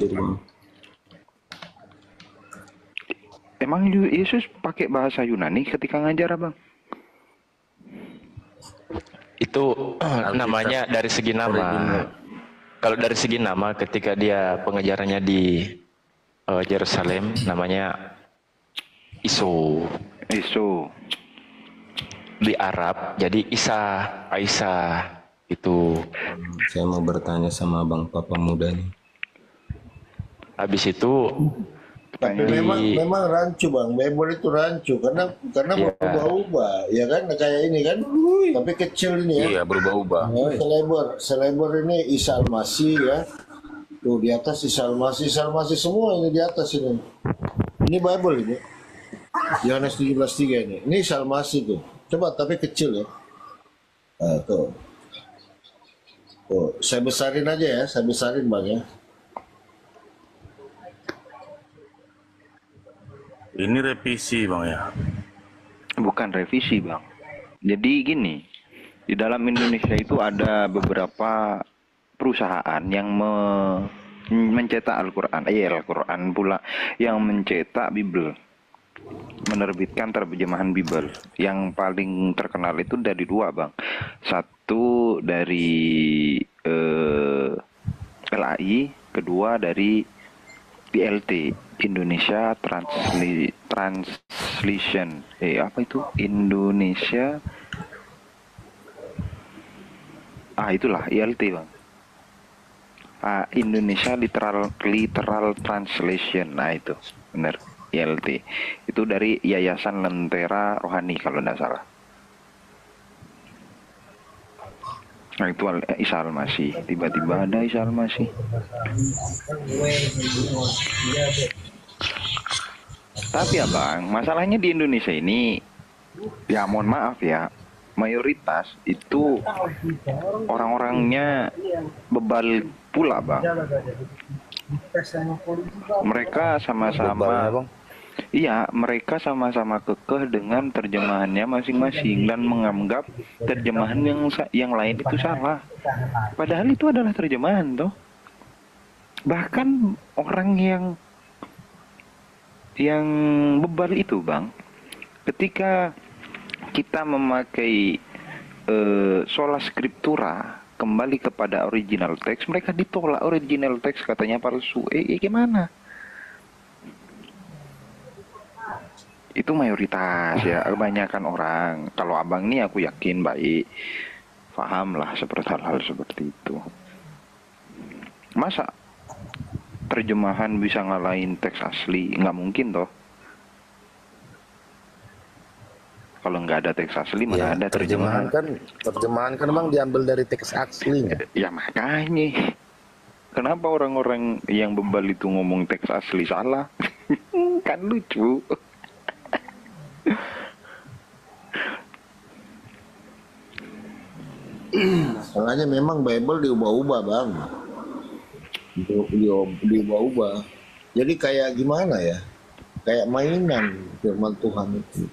Emang Yesus pakai bahasa Yunani ketika ngajar Bang? Itu namanya dari segi nama. Kalau dari segi nama ketika dia pengajarannya di Yerusalem namanya Iso. Iso. di Arab jadi Isa, Aisyah itu. Saya mau bertanya sama Bang Papa Muda nih. Habis itu Tapi memang rancu bang, Bible itu rancu karena Iya. berubah-ubah, ya kan kayak ini kan, tapi kecil ini ya. Iya, berubah-ubah. Selebar ini Isa Al-Masih ya. Tuh di atas Isa Al-Masih semua ini di atas ini. Ini Bible ini. Yohanes 17:3 ini. Ini Isa Al-Masih tuh. Coba tapi kecil ya. Nah, tuh. Tuh, saya besarin aja ya, saya besarin bang ya. Ini revisi bang ya. Bukan revisi bang. Jadi gini, di dalam Indonesia itu ada beberapa perusahaan yang mencetak Al-Quran, Al-Quran pula yang mencetak Bible, menerbitkan terjemahan Bible. Yang paling terkenal itu dari dua bang. Satu dari LAI, kedua dari PLT, Indonesia Translation. Apa itu? Indonesia. Itulah ILT bang. Indonesia Literal Translation. Nah itu benar, ILT. Itu dari Yayasan Lentera Rohani kalau tidak salah. Nah itu Isa Al-Masih. Tiba-tiba ada Isa Al-Masih. Tapi ya bang, masalahnya di Indonesia ini, ya mohon maaf ya, mayoritas itu orang-orangnya bebal pula bang. Mereka sama-sama, iya mereka sama-sama kekeh dengan terjemahannya masing-masing dan menganggap terjemahan yang lain itu salah. Padahal itu adalah terjemahan toh. Bahkan orang yang bebal itu bang, ketika kita memakai sola scriptura kembali kepada original teks, mereka ditolak original teks, katanya palsu. Gimana? Itu mayoritas ya, kebanyakan orang. Kalau abang ini aku yakin baik paham lah seperti hal-hal seperti itu. Masa terjemahan bisa ngalahin teks asli? Nggak mungkin toh. Kalau nggak ada teks asli mana ada terjemahan. Terjemahan kan memang diambil dari teks aslinya. Ya makanya kenapa orang-orang yang bebal itu ngomong teks asli salah? Kan lucu. Makanya memang Bible diubah-ubah bang, diubah-ubah. Jadi kayak gimana ya? Kayak mainan firman Tuhan itu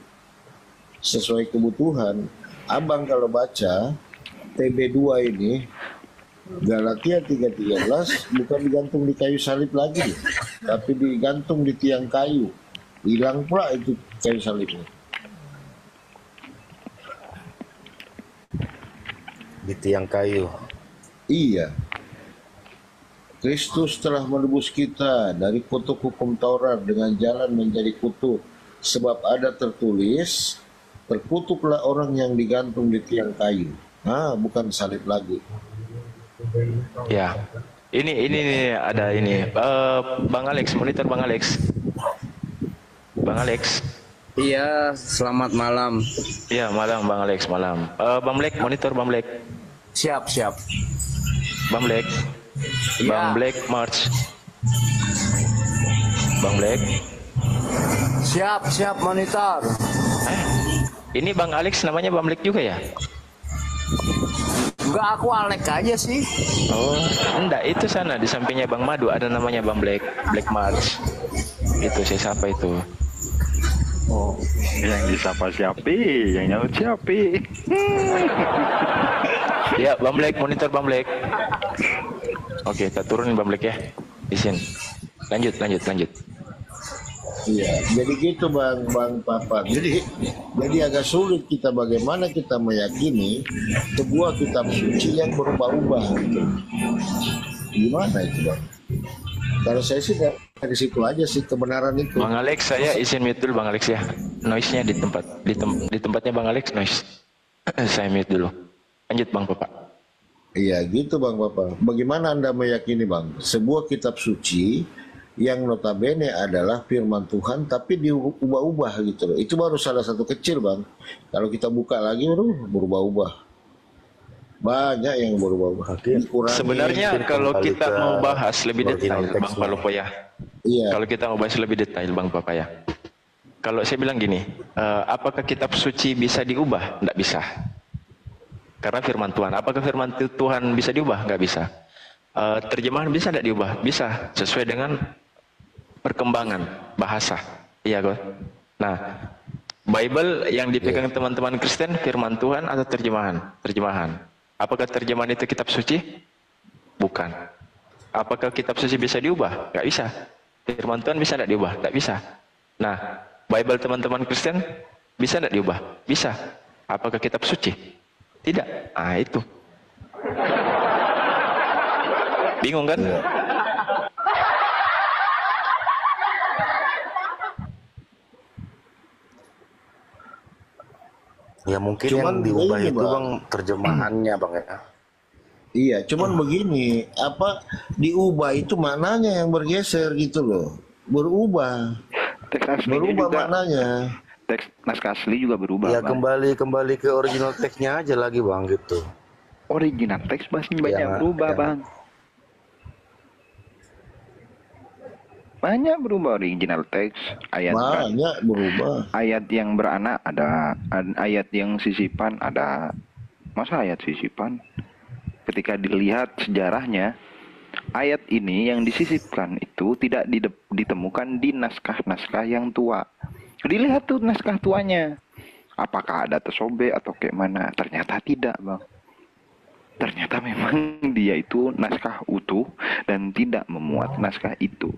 sesuai kebutuhan. Abang kalau baca TB2 ini Galatia 3:13 bukan digantung di kayu salib lagi, tapi digantung di tiang kayu. Hilang pula itu kayu salibnya. Di tiang kayu. Iya. Kristus telah menebus kita dari kutuk hukum Taurat dengan jalan menjadi kutuk. Sebab ada tertulis, terkutuklah orang yang digantung di tiang kayu. Bukan salib lagi. ya. Ini ada ini. Bang Alex, monitor Bang Alex. Bang Alex. Iya, selamat malam. Iya, malam Bang Alex, malam. Bang Black, monitor Bang Black. Siap. Bang Black. Iya. Bang Black March. Bang Black. Siap monitor. Ini Bang Alex namanya Bang Black juga ya? Enggak, aku Alek aja sih. Oh, enggak, itu sana di sampingnya Bang Madu ada namanya Bang Black March. Itu saya sapa itu. Oh, yang disapa siapa? Yang nyaut siapa? Ya, Bang Black, monitor Bang Black. Oke, kita turunin Bang Black ya. Izin. Lanjut. Iya, jadi gitu bang Papa. Jadi agak sulit kita bagaimana kita meyakini sebuah kitab suci yang berubah-ubah gitu. Gimana itu bang? Kalau saya sih Di situ aja sih kebenaran itu. Bang Alex, saya izin mute dulu Bang Alex ya. Noise-nya di tempatnya Bang Alex noise. Saya mute dulu. Lanjut Bang Bapak. Iya gitu Bang Bapak. Bagaimana Anda meyakini Bang sebuah kitab suci yang notabene adalah firman Tuhan tapi diubah-ubah gitu loh. Itu baru salah satu kecil Bang. Kalau kita buka lagi berubah-ubah. Banyak yang berubah-ubah. Sebenarnya kalau kita mau bahas lebih detail Bang Palopo ya. Iya. Kalau kita mau bahas lebih detail Bang Bapak ya. Kalau saya bilang gini, apakah kitab suci bisa diubah? Tidak bisa. Karena firman Tuhan. Apakah firman Tuhan bisa diubah? Nggak bisa. Terjemahan bisa tidak diubah? Bisa. Sesuai dengan perkembangan bahasa. Iya kok. Nah, Bible yang dipegang teman-teman Kristen firman Tuhan atau terjemahan? Terjemahan. Apakah terjemahan itu kitab suci? Bukan. Apakah kitab suci bisa diubah? Nggak bisa. Firman Tuhan bisa tidak diubah? Nggak bisa. Nah, Bible teman-teman Kristen bisa tidak diubah? Bisa. Apakah kitab suci? Tidak. Ah itu. Bingung kan? Ya mungkin Cuman yang diubah ini, itu Bang. Bang terjemahannya Bang ya. Iya, cuman begini, apa diubah itu maknanya yang bergeser gitu loh. Berubah. Teks aslinya Berubah juga, maknanya. teks naskah asli juga berubah. Ya Bang. kembali ke original teksnya aja lagi Bang gitu. Original teks masih banyak Yang- berubah yang- Bang. Banyak berubah original teks, ayat Banyak berubah. ayat yang beranak ada, ayat yang sisipan ada. Masa ayat sisipan? Ketika dilihat sejarahnya, ayat ini yang disisipkan itu tidak ditemukan di naskah-naskah yang tua. Dilihat tuh naskah tuanya. Apakah ada tersobek atau kayak mana? Ternyata tidak, Bang. Ternyata memang dia itu naskah utuh dan tidak memuat naskah itu.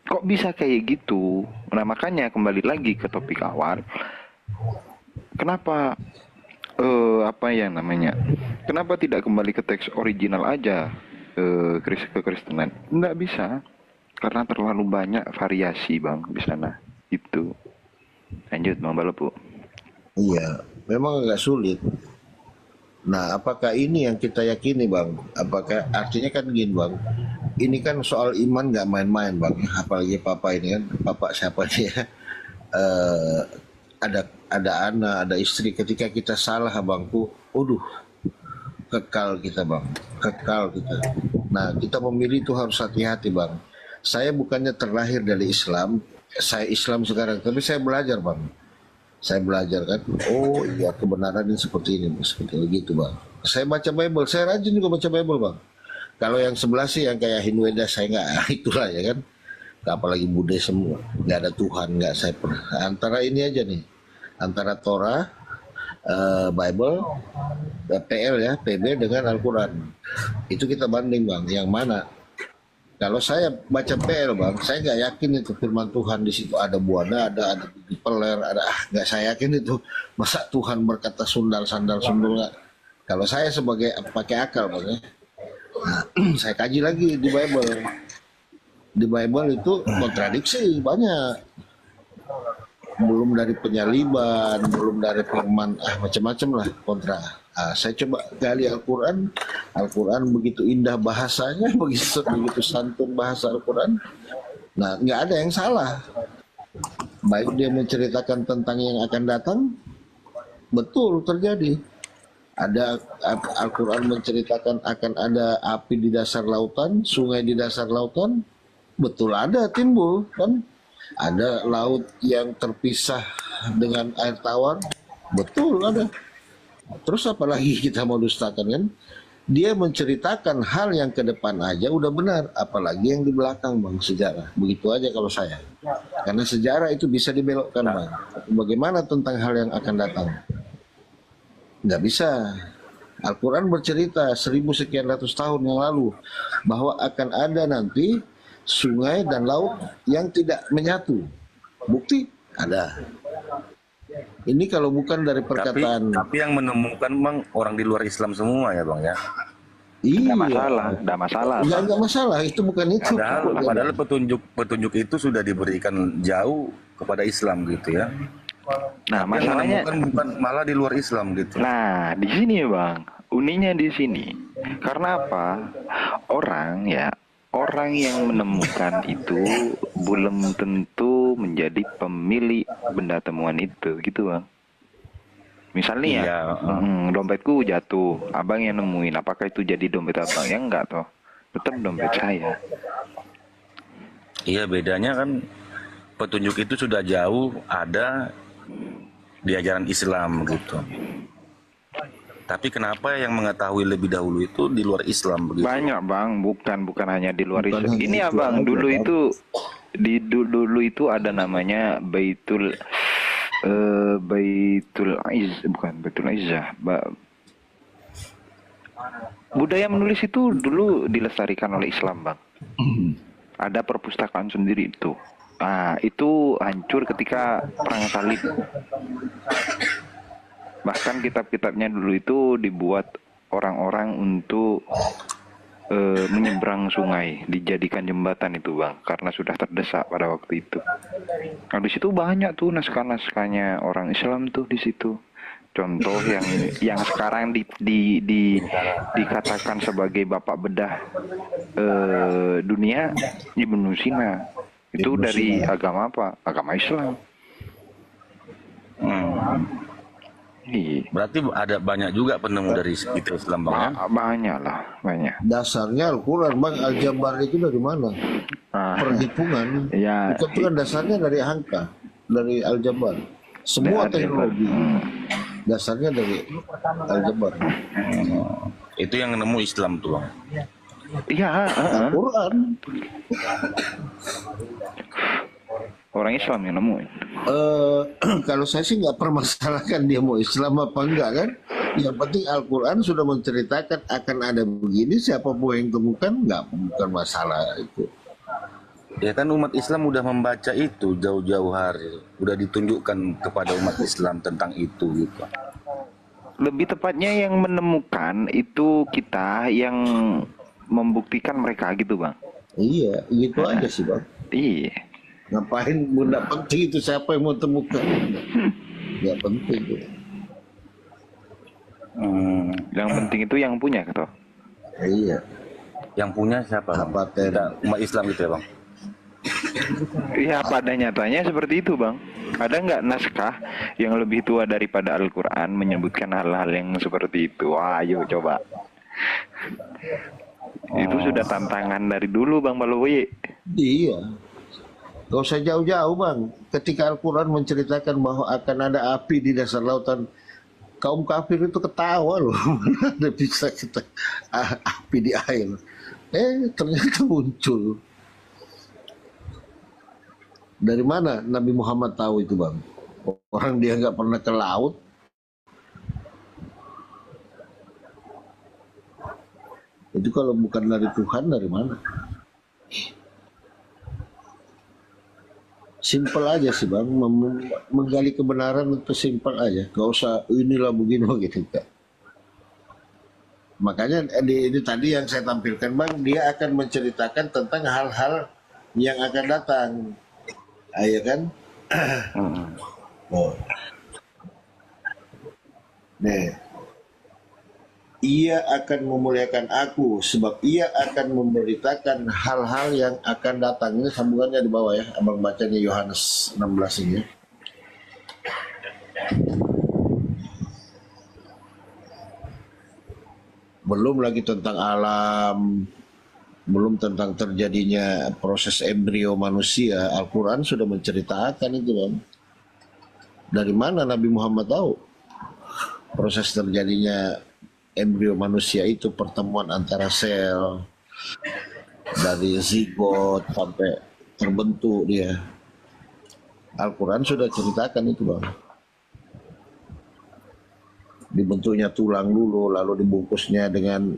Kok bisa kayak gitu? Nah makanya kembali lagi ke topik awal. Kenapa apa yang namanya? Kenapa tidak kembali ke teks original aja kekristenan? Nggak bisa, karena terlalu banyak variasi Bang di sana. Itu. Lanjut Bang Balopo. Iya, memang agak sulit. Nah, apakah ini yang kita yakini, Bang? Apakah artinya kan gini, Bang? Ini kan soal iman nggak main-main, Bang. Apalagi Papa ini kan, Papa siapa dia? Ada anak, ada istri. Ketika kita salah, Bangku, waduh, kekal kita, Bang. Kekal kita. Nah, kita memilih itu harus hati-hati, Bang. Saya bukannya terlahir dari Islam, saya Islam sekarang, tapi saya belajar, Bang. Saya belajar kan, oh iya kebenaran ini seperti ini, seperti begitu Bang. Saya baca Bible, saya rajin juga baca Bible Bang. Kalau yang sebelah sih yang kayak Hindu saya nggak, itulah ya kan. Apalagi Buddha semua, nggak ada Tuhan, nggak saya pernah. Antara ini aja nih, antara Torah, Bible, PL ya, PB dengan Al-Quran. Itu kita banding Bang, yang mana? Kalau saya baca PL Bang, saya nggak yakin itu firman Tuhan di situ ada buana, ada peler, ada nggak saya yakin itu. Masa Tuhan berkata sundal sandal sundul nggak? Kalau saya sebagai pakai akal Bang ya, nah, saya kaji lagi di Bible. Di Bible itu kontradiksi banyak. Belum dari penyaliban, belum dari firman, macam-macam lah kontra. Saya coba gali Al-Quran, Al-Quran begitu indah bahasanya, begitu santun bahasa Al-Quran. Nah, nggak ada yang salah. Baik dia menceritakan tentang yang akan datang, betul terjadi. Ada Al-Quran menceritakan akan ada api di dasar lautan, sungai di dasar lautan, betul ada timbul kan. Ada laut yang terpisah dengan air tawar, betul ada. Terus apalagi kita mau dustakan kan? Dia menceritakan hal yang ke depan aja udah benar, apalagi yang di belakang Bang, sejarah. Begitu aja kalau saya. Karena sejarah itu bisa dibelokkan Bang. Bagaimana tentang hal yang akan datang? Nggak bisa. Al-Quran bercerita 1000 sekian ratus tahun yang lalu bahwa akan ada nanti sungai dan laut yang tidak menyatu. Bukti ada. Ini kalau bukan dari perkataan. Tapi yang menemukan Bang orang di luar Islam semua ya Bang ya. Iya. Nggak masalah. Nggak masalah. Itu bukan itu. Padahal petunjuk itu sudah diberikan jauh kepada Islam gitu ya. Nah, Tapi yang masalahnya menemukan bukan malah di luar Islam gitu. Nah, di sini Bang, uninya di sini. Karena apa? Orang yang menemukan itu belum tentu menjadi pemilik benda temuan itu, gitu Bang. Misalnya Iya, dompetku jatuh, abang yang nemuin, apakah itu jadi dompet abang? Ya enggak toh, tetap dompet saya. Iya, bedanya kan petunjuk itu sudah jauh ada di ajaran Islam gitu. Tapi kenapa yang mengetahui lebih dahulu itu di luar Islam begitu? Banyak Bang, bukan hanya di luar Islam. hanya Ini itu abang, aja, dulu Bang. itu dulu itu ada namanya Baitul Izzah. Budaya menulis itu dulu dilestarikan oleh Islam Bang. Ada perpustakaan sendiri itu. Nah, itu hancur ketika perang salib. Bahkan kitab-kitabnya dulu itu dibuat orang-orang untuk menyeberang sungai, dijadikan jembatan itu Bang, karena sudah terdesak pada waktu itu. Nah, di situ banyak tuh naskah-naskahnya orang Islam tuh di situ. Contoh yang sekarang dikatakan sebagai bapak bedah dunia, Ibnu Sina. Itu dari agama apa? Agama Islam. Iya. Berarti ada banyak juga penemu dari itu Islam Bang ya? Banyak. Dasarnya Al-Quran, Bang. Aljabar itu dari mana? Perhitungan. Ya. Itu kan dasarnya dari angka, dari Aljabar. Semua teknologi dasarnya dari Aljabar. Itu yang nemu Islam tuh Bang. Iya, Al-Quran. Orang Islam yang nemuin. Kalau saya sih nggak permasalahkan dia mau Islam apa enggak kan. Yang penting Al-Quran sudah menceritakan akan ada begini, siapa pun yang temukan bukan masalah itu. Ya kan umat Islam udah membaca itu jauh-jauh hari, udah ditunjukkan kepada umat Islam tentang itu gitu. Lebih tepatnya yang menemukan itu kita yang membuktikan mereka gitu Bang. Iya, gitu aja sih Bang. Iya. Ngapain benda penting itu siapa yang mau temukan? Nggak penting. Yang penting itu yang punya gitu. Iya. Yang punya siapa Bang? Kita, umat Islam gitu ya Bang? Iya, pada nyatanya seperti itu Bang. Ada nggak naskah yang lebih tua daripada Al-Quran menyebutkan hal-hal yang seperti itu? Wah, ayo coba. Itu sudah tantangan dari dulu Bang Balowi. Iya. Gak usah jauh-jauh Bang. Ketika Al-Quran menceritakan bahwa akan ada api di dasar lautan, kaum kafir itu ketawa loh. Mana ada bisa kita api di air. Ternyata muncul. Dari mana Nabi Muhammad tahu itu Bang? Orang dia nggak pernah ke laut. Itu kalau bukan dari Tuhan, dari mana? Simpel aja sih Bang, menggali kebenaran itu simpel aja. Gak usah inilah begini begitu. Makanya ini tadi yang saya tampilkan Bang, dia akan menceritakan tentang hal-hal yang akan datang. Ayo kan? Oh. Nih. Ia akan memuliakan aku sebab ia akan memberitakan hal-hal yang akan datang. Ini sambungannya di bawah ya. Abang bacanya Yohanes 16 ini. Belum lagi tentang alam, belum tentang terjadinya proses embrio manusia. Al-Quran sudah menceritakan itu Bang. Dari mana Nabi Muhammad tahu proses terjadinya embrio manusia itu, pertemuan antara sel dari zigot sampai terbentuk dia. Al-Quran sudah ceritakan itu Bang. Dibentuknya tulang dulu, lalu dibungkusnya dengan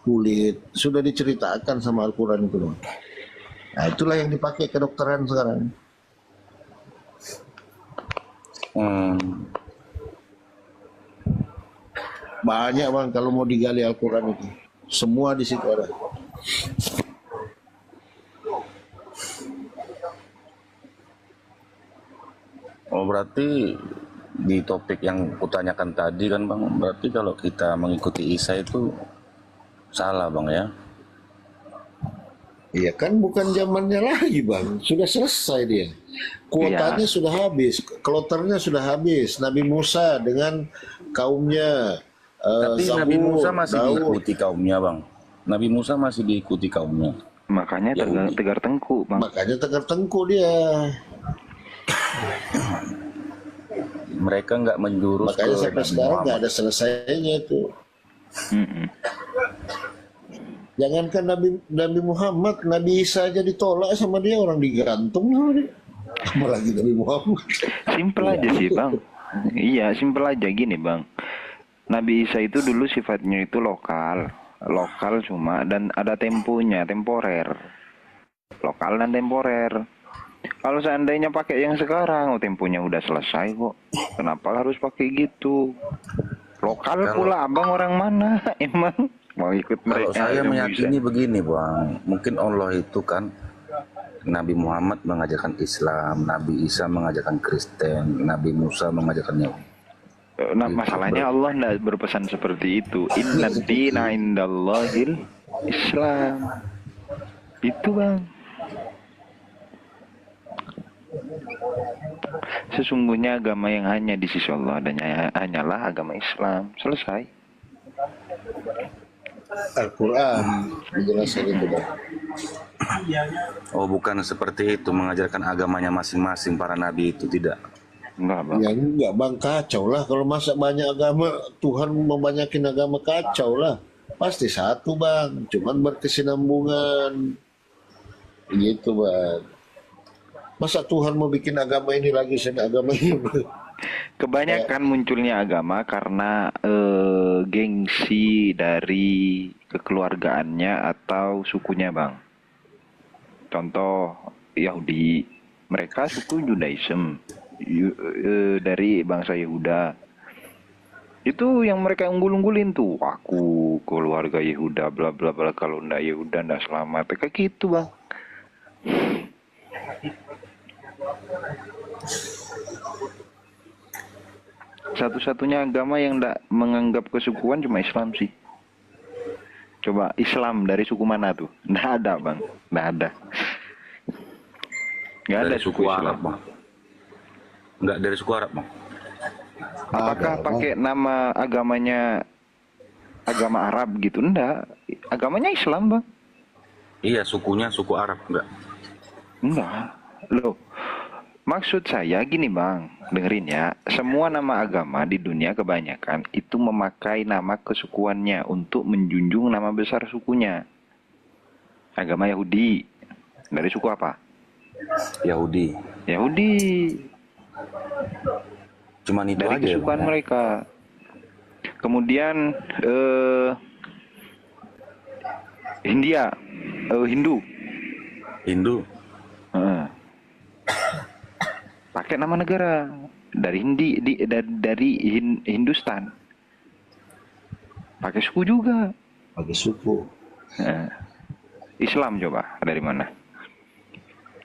kulit. Sudah diceritakan sama Al-Quran itu Bang. Nah itulah yang dipakai kedokteran sekarang. Banyak Bang kalau mau digali Al-Quran itu. Semua di situ ada. Oh berarti di topik yang kutanyakan tadi kan Bang, berarti kalau kita mengikuti Isa itu salah Bang ya? Iya kan bukan zamannya lagi Bang, sudah selesai dia. Kuotanya sudah habis, kloternya sudah habis. Nabi Musa dengan kaumnya, Tapi Nabi Zabur, Musa masih Daud. diikuti kaumnya Bang. Nabi Musa masih diikuti kaumnya. Makanya Yahudi. tegar tengku, Bang. Makanya tegar tengku dia. Mereka nggak menjurus Makanya ke sampai Nabi sekarang nggak Muhammad. ada selesainya itu. Mm-mm. Jangankan Nabi Muhammad, Nabi Isa aja ditolak sama dia, orang digantung sama dia. Apalagi Nabi Muhammad. Simpel aja sih, Bang. Iya, simpel aja gini, Bang. Nabi Isa itu dulu sifatnya itu lokal cuma, dan ada temponya, temporer. Lokal dan temporer. Kalau seandainya pakai yang sekarang, temponya udah selesai kok. Kenapa harus pakai gitu? Lokal pula, Abang orang mana? Emang mau ikut Kalau mereka? saya yang meyakini bisa? begini Bang, mungkin Allah itu kan Nabi Muhammad mengajarkan Islam, Nabi Isa mengajarkan Kristen, Nabi Musa mengajarkan Yahudi. Nah, masalahnya Allah tidak berpesan seperti itu. Inna dina indallahil Islam. Itu, Bang. Sesungguhnya agama yang hanya di sisi Allah dan hanyalah agama Islam. Selesai. Al-Quran menjelaskan itu Bang. Oh bukan seperti itu mengajarkan agamanya masing-masing para nabi itu tidak. Enggak, Bang. Ya enggak Bang, kacau lah kalau masa banyak agama, Tuhan membanyakin agama, kacau lah. Pasti satu Bang, cuman berkesinambungan. Gitu Bang. Masa Tuhan mau bikin agama ini lagi sama agama ini? Kebanyakan munculnya agama karena gengsi dari kekeluargaannya atau sukunya, Bang. Contoh Yahudi, mereka suku Judaism dari bangsa Yehuda. Itu yang mereka unggul-unggulin tuh. Aku keluarga Yehuda, bla bla bla. Kalau ndak Yehuda ndak selamat. Kayak gitu, Bang. Satu-satunya agama yang tidak menganggap kesukuan cuma Islam sih. Coba Islam dari suku mana tuh? Nggak ada, Bang. Nggak ada. Nggak ada Dari suku Arab Bang. Enggak dari suku Arab Bang. Apakah pakai nama agamanya agama Arab gitu? Enggak. Agamanya Islam, Bang. Iya sukunya suku Arab enggak. Enggak. Loh. Maksud saya gini, Bang. Dengerin ya. Semua nama agama di dunia kebanyakan itu memakai nama kesukuannya untuk menjunjung nama besar sukunya. Agama Yahudi. Dari suku apa? Yahudi. Yahudi. Cuman itu Dari aja ya, kesukaan Bang, ya? mereka. Kemudian Hindu. Hindu. Pakai nama negara dari Hindustan. Pakai suku juga. Pakai suku. Islam coba dari mana?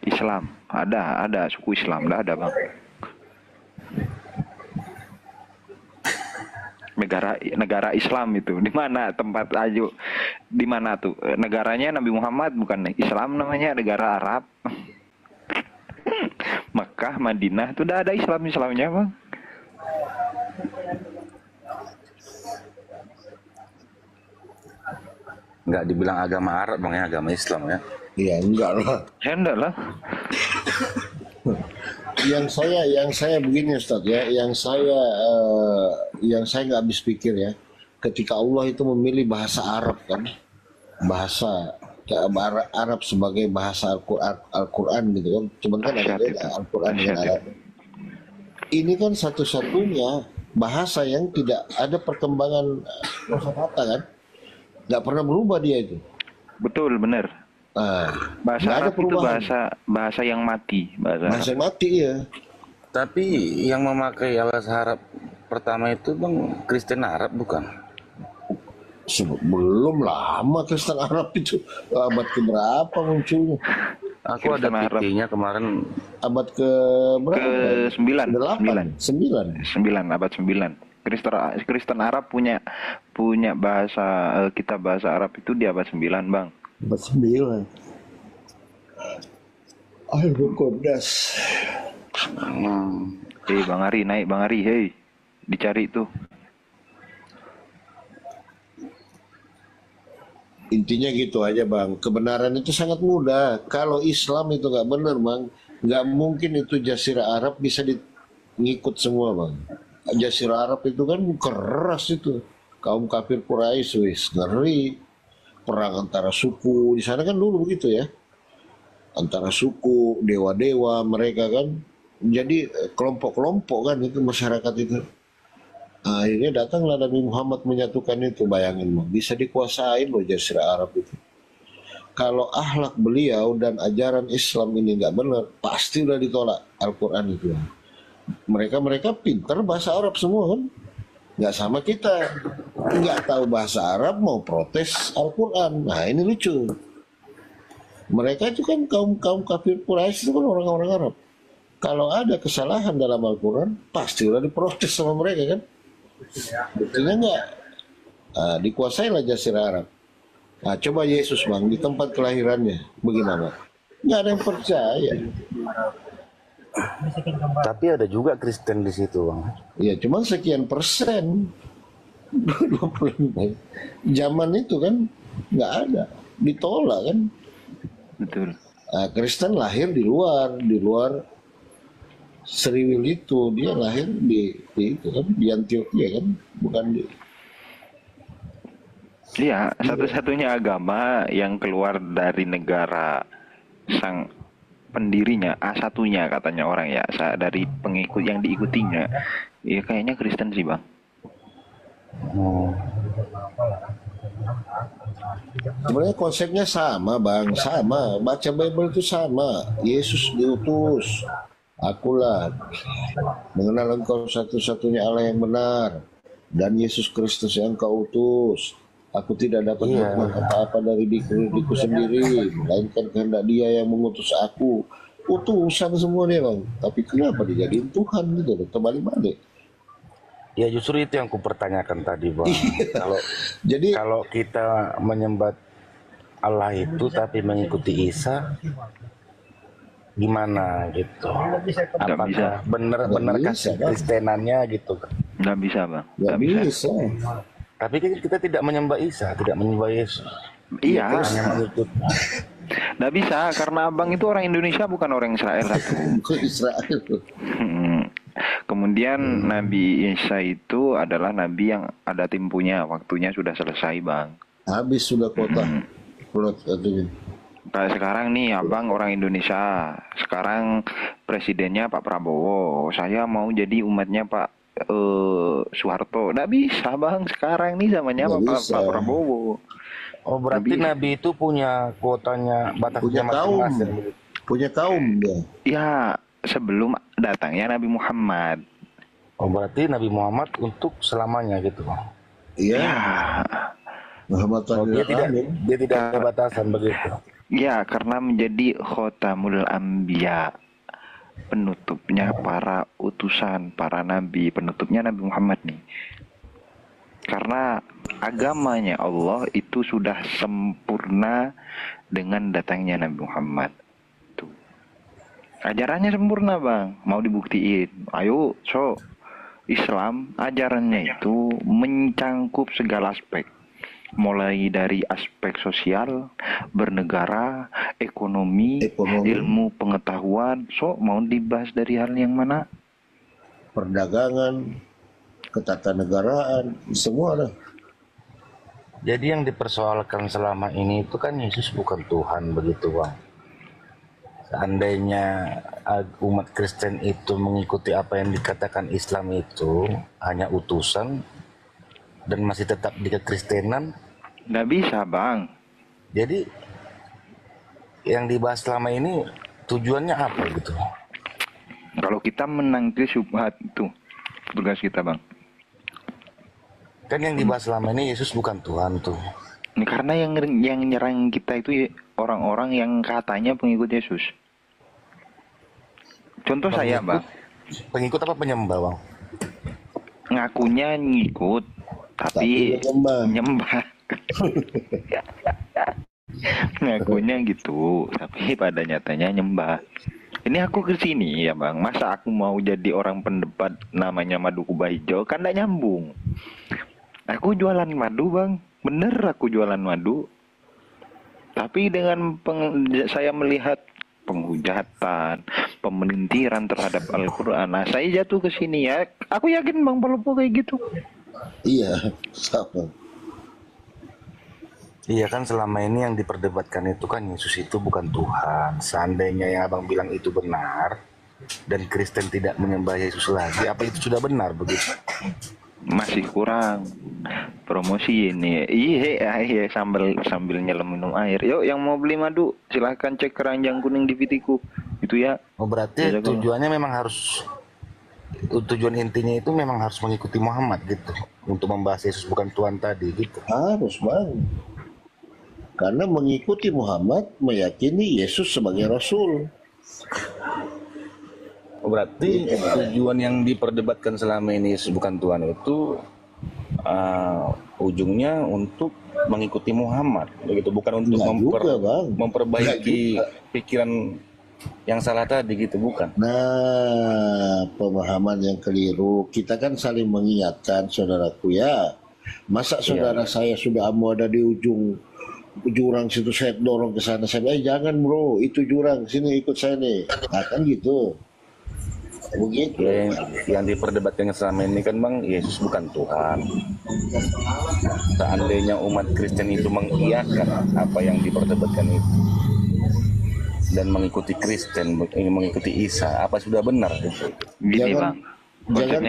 Islam ada suku Islam, ada Bang. Negara Islam itu di mana tempat aja, di mana tuh negaranya? Nabi Muhammad bukan Islam namanya, negara Arab. Makkah, Madinah itu udah ada Islamnya, Bang. Enggak dibilang agama Arab Bang ya, agama Islam ya. Iya enggak lah. Ya enggak lah. Yang saya begini Ustaz ya, yang saya nggak habis pikir ya, ketika Allah itu memilih bahasa Arab kan, bahasa Arab sebagai bahasa Al-Quran gitu kan, cuman kan ada beda Al-Quran dengan Arab. Ini kan satu-satunya bahasa yang tidak ada perkembangan kosakata kan, nggak pernah berubah dia itu. Betul, benar. Bahasa nggak ada Arab itu perubahan. bahasa yang mati, Bahasa mati ya. Tapi yang memakai bahasa Arab pertama itu Bang Kristen Arab bukan? Belum lama Kristen Arab itu, abad keberapa munculnya? Aku ada Kristen Arab. PT-nya kemarin. Abad ke berapa? Ke 9, 9. abad 9. Kristen Arab punya bahasa kita bahasa Arab itu di abad 9, Bang. Abad 9. Ayo kodas. Hei Bang Ari, naik Bang Ari, hei. Dicari tuh. Intinya gitu aja Bang, kebenaran itu sangat mudah. Kalau Islam itu nggak benar Bang, nggak mungkin itu Jazirah Arab bisa ngikut semua Bang. Jazirah Arab itu kan keras itu, kaum kafir Quraisy, wis ngeri, perang antara suku di sana kan dulu begitu ya, antara suku, dewa-dewa mereka kan, jadi kelompok-kelompok kan itu masyarakat itu. Akhirnya datanglah Nabi Muhammad menyatukan itu, bayangin Bang, bisa dikuasain loh Jazirah Arab itu. Kalau akhlak beliau dan ajaran Islam ini nggak benar, pasti udah ditolak Al-Quran itu. Mereka pintar bahasa Arab semua kan, nggak sama kita, nggak tahu bahasa Arab mau protes Al-Quran. Nah ini lucu. Mereka itu kan kaum kafir Quraisy itu kan orang-orang Arab. Kalau ada kesalahan dalam Al-Quran, pasti udah diprotes sama mereka kan. Buktinya enggak, dikuasailah Jazirah Arab. Nah, coba Yesus Bang, di tempat kelahirannya, bagaimana? Nggak ada yang percaya. Tapi ada juga Kristen di situ, Bang. Ya, cuman sekian persen. 25. Zaman itu kan nggak ada, ditolak kan. Betul. Nah, Kristen lahir di luar Seriwil itu, dia lahir di itu kan, di Antioquia kan, bukan di. Iya, satu-satunya agama yang keluar dari negara sang pendirinya, satunya katanya orang ya, dari pengikut yang diikutinya, ya kayaknya Kristen sih Bang. Sebenarnya konsepnya sama Bang, sama. Baca Bible itu sama. Yesus diutus. Akulah mengenal engkau satu-satunya Allah yang benar dan Yesus Kristus yang kau utus. Aku tidak dapat berbuat apa-apa dari diriku sendiri, melainkan kehendak Dia yang mengutus aku. Utusan semua nih Bang. Tapi kenapa dijadiin Tuhan gitu loh, terbalik-balik. Ya justru itu yang kupertanyakan tadi Bang. Kalau kita menyembah Allah itu tapi mengikuti Isa, gimana gitu? Apakah benar-benar Kristenannya gitu? Nggak bisa Bang. Nggak bisa. Tapi kita tidak menyembah Isa, tidak menyembah Yesus. Iya. Hanya mengikut. Nggak bisa karena Abang itu orang Indonesia bukan orang Israel. Israel. Kemudian Nabi Isa itu adalah nabi yang ada tempunya, waktunya sudah selesai Bang. Habis sudah kota. Kayak sekarang nih Abang orang Indonesia, sekarang presidennya Pak Prabowo, saya mau jadi umatnya Pak Soeharto. Nggak bisa Bang, sekarang nih zamannya Pak Prabowo. Oh berarti Nabi itu punya kuotanya, batasnya masing-masing. Punya kaum dia. Ya sebelum datangnya Nabi Muhammad. Oh berarti Nabi Muhammad untuk selamanya gitu Bang? Iya. Dia tidak ada batasan begitu. Ya, karena menjadi khotamul anbiya, penutupnya para utusan, para nabi, penutupnya Nabi Muhammad nih. Karena agamanya Allah itu sudah sempurna dengan datangnya Nabi Muhammad. Tuh. Ajarannya sempurna Bang, mau dibuktiin. Ayo, Islam ajarannya itu mencangkup segala aspek. Mulai dari aspek sosial, bernegara, ekonomi, ilmu pengetahuan. Mau dibahas dari hal yang mana? Perdagangan, ketatanegaraan, semua ada. Jadi yang dipersoalkan selama ini itu kan Yesus bukan Tuhan begitu Bang. Seandainya umat Kristen itu mengikuti apa yang dikatakan Islam itu hanya utusan dan masih tetap di kekristenan, nggak bisa Bang. Jadi yang dibahas selama ini tujuannya apa gitu? Kalau kita menangkis syubhat itu tugas kita Bang. Kan yang dibahas selama ini Yesus bukan Tuhan tuh. Ini karena yang nyerang kita itu orang-orang yang katanya pengikut Yesus. Contoh saya, Bang. Pengikut apa penyembah, Bang? Ngakunya ngikut, tapi nyembah. Ngakunya gitu, tapi pada nyatanya nyembah. Ini aku ke sini ya, Bang. Masa aku mau jadi orang pendebat namanya Madu Kubah Hijau, kan gak nyambung. Aku jualan madu, Bang. Bener aku jualan madu. Tapi dengan saya melihat penghujatan, pemelintiran terhadap Al-Quran, nah saya jatuh ke sini ya. Aku yakin Bang Palopo kayak gitu. Iya, sama. Iya kan selama ini yang diperdebatkan itu kan Yesus itu bukan Tuhan. Seandainya yang abang bilang itu benar dan Kristen tidak menyembah Yesus lagi, apa itu sudah benar begitu? Masih kurang promosi ini. Iya sambil nyelam minum air. Yuk yang mau beli madu silahkan cek keranjang kuning di Vitiku. Itu ya. Oh berarti ya, tujuannya memang harus, tujuan intinya itu memang harus mengikuti Muhammad gitu, untuk membahas Yesus bukan Tuhan tadi gitu. Harus, Bang. Karena mengikuti Muhammad meyakini Yesus sebagai Rasul. Berarti tujuan yang diperdebatkan selama ini Yesus bukan Tuhan itu ujungnya untuk mengikuti Muhammad, begitu, bukan untuk memperbaiki pikiran yang salah tadi gitu, bukan? Nah, pemahaman yang keliru. Kita kan saling mengingatkan, saudaraku ya. Masa saudara saya sudah mau ada di ujung jurang situ, saya dorong ke sana, saya bilang, jangan bro, itu jurang, sini ikut saya nih. Nah, kan gitu. Begitu. Yang diperdebatkan selama ini kan Bang, Yesus bukan Tuhan. Seandainya umat Kristen itu mengiyakan apa yang diperdebatkan itu dan mengikuti Kristen, mengikuti Isa, apa sudah benar gitu? Jangan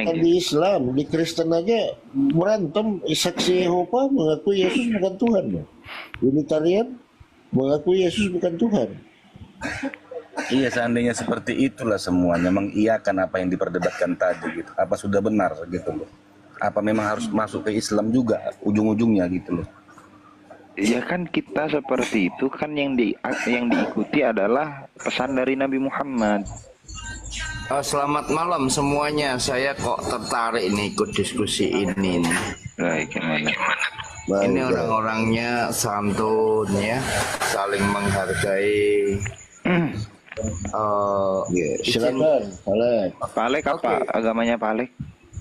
kan di Islam, di Kristen aja berantem. Saksi Yehova mengaku Yesus bukan Tuhan. Unitarian mengaku Yesus bukan Tuhan. Iya, seandainya seperti itulah semuanya mengiyakan apa yang diperdebatkan tadi gitu. Apa sudah benar gitu loh? Apa memang harus masuk ke Islam juga ujung-ujungnya gitu loh? Ya kan kita seperti itu kan yang diikuti adalah pesan dari Nabi Muhammad. Selamat malam semuanya. Saya kok tertarik nih ikut diskusi ini nih. Baik, gimana? Ini orang-orangnya santun ya, saling menghargai. Silakan, Palek apa? Agamanya Palek?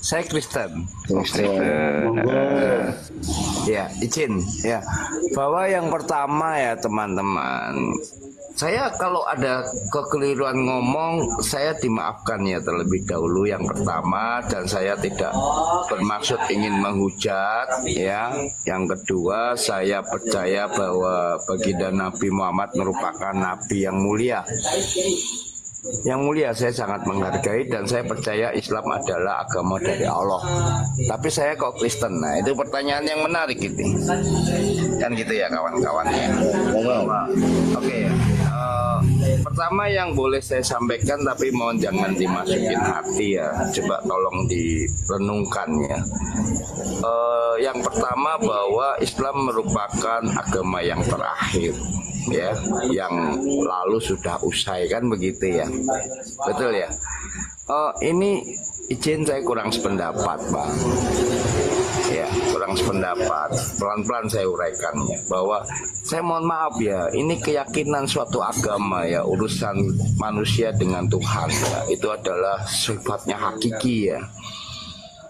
Saya Kristen. Ya, izin ya. Bahwa yang pertama ya teman-teman, saya kalau ada kekeliruan ngomong, saya dimaafkan ya terlebih dahulu yang pertama, dan saya tidak bermaksud ingin menghujat ya. Yang kedua, saya percaya bahwa baginda Nabi Muhammad merupakan nabi yang mulia. Yang mulia, saya sangat menghargai dan saya percaya Islam adalah agama dari Allah. Tapi saya kok Kristen? Nah, itu pertanyaan yang menarik gitu. Kan gitu ya kawan-kawannya. Oke. Pertama yang boleh saya sampaikan, tapi mohon jangan dimasukin hati ya. Coba tolong direnungkan ya. Yang pertama bahwa Islam merupakan agama yang terakhir ya, yang lalu sudah usai kan begitu ya, betul ya. Ini izin saya kurang sependapat Bang ya, kurang sependapat. Pelan-pelan saya uraikannya bahwa saya mohon maaf ya, ini keyakinan suatu agama ya, urusan manusia dengan Tuhan ya, itu adalah sifatnya hakiki ya.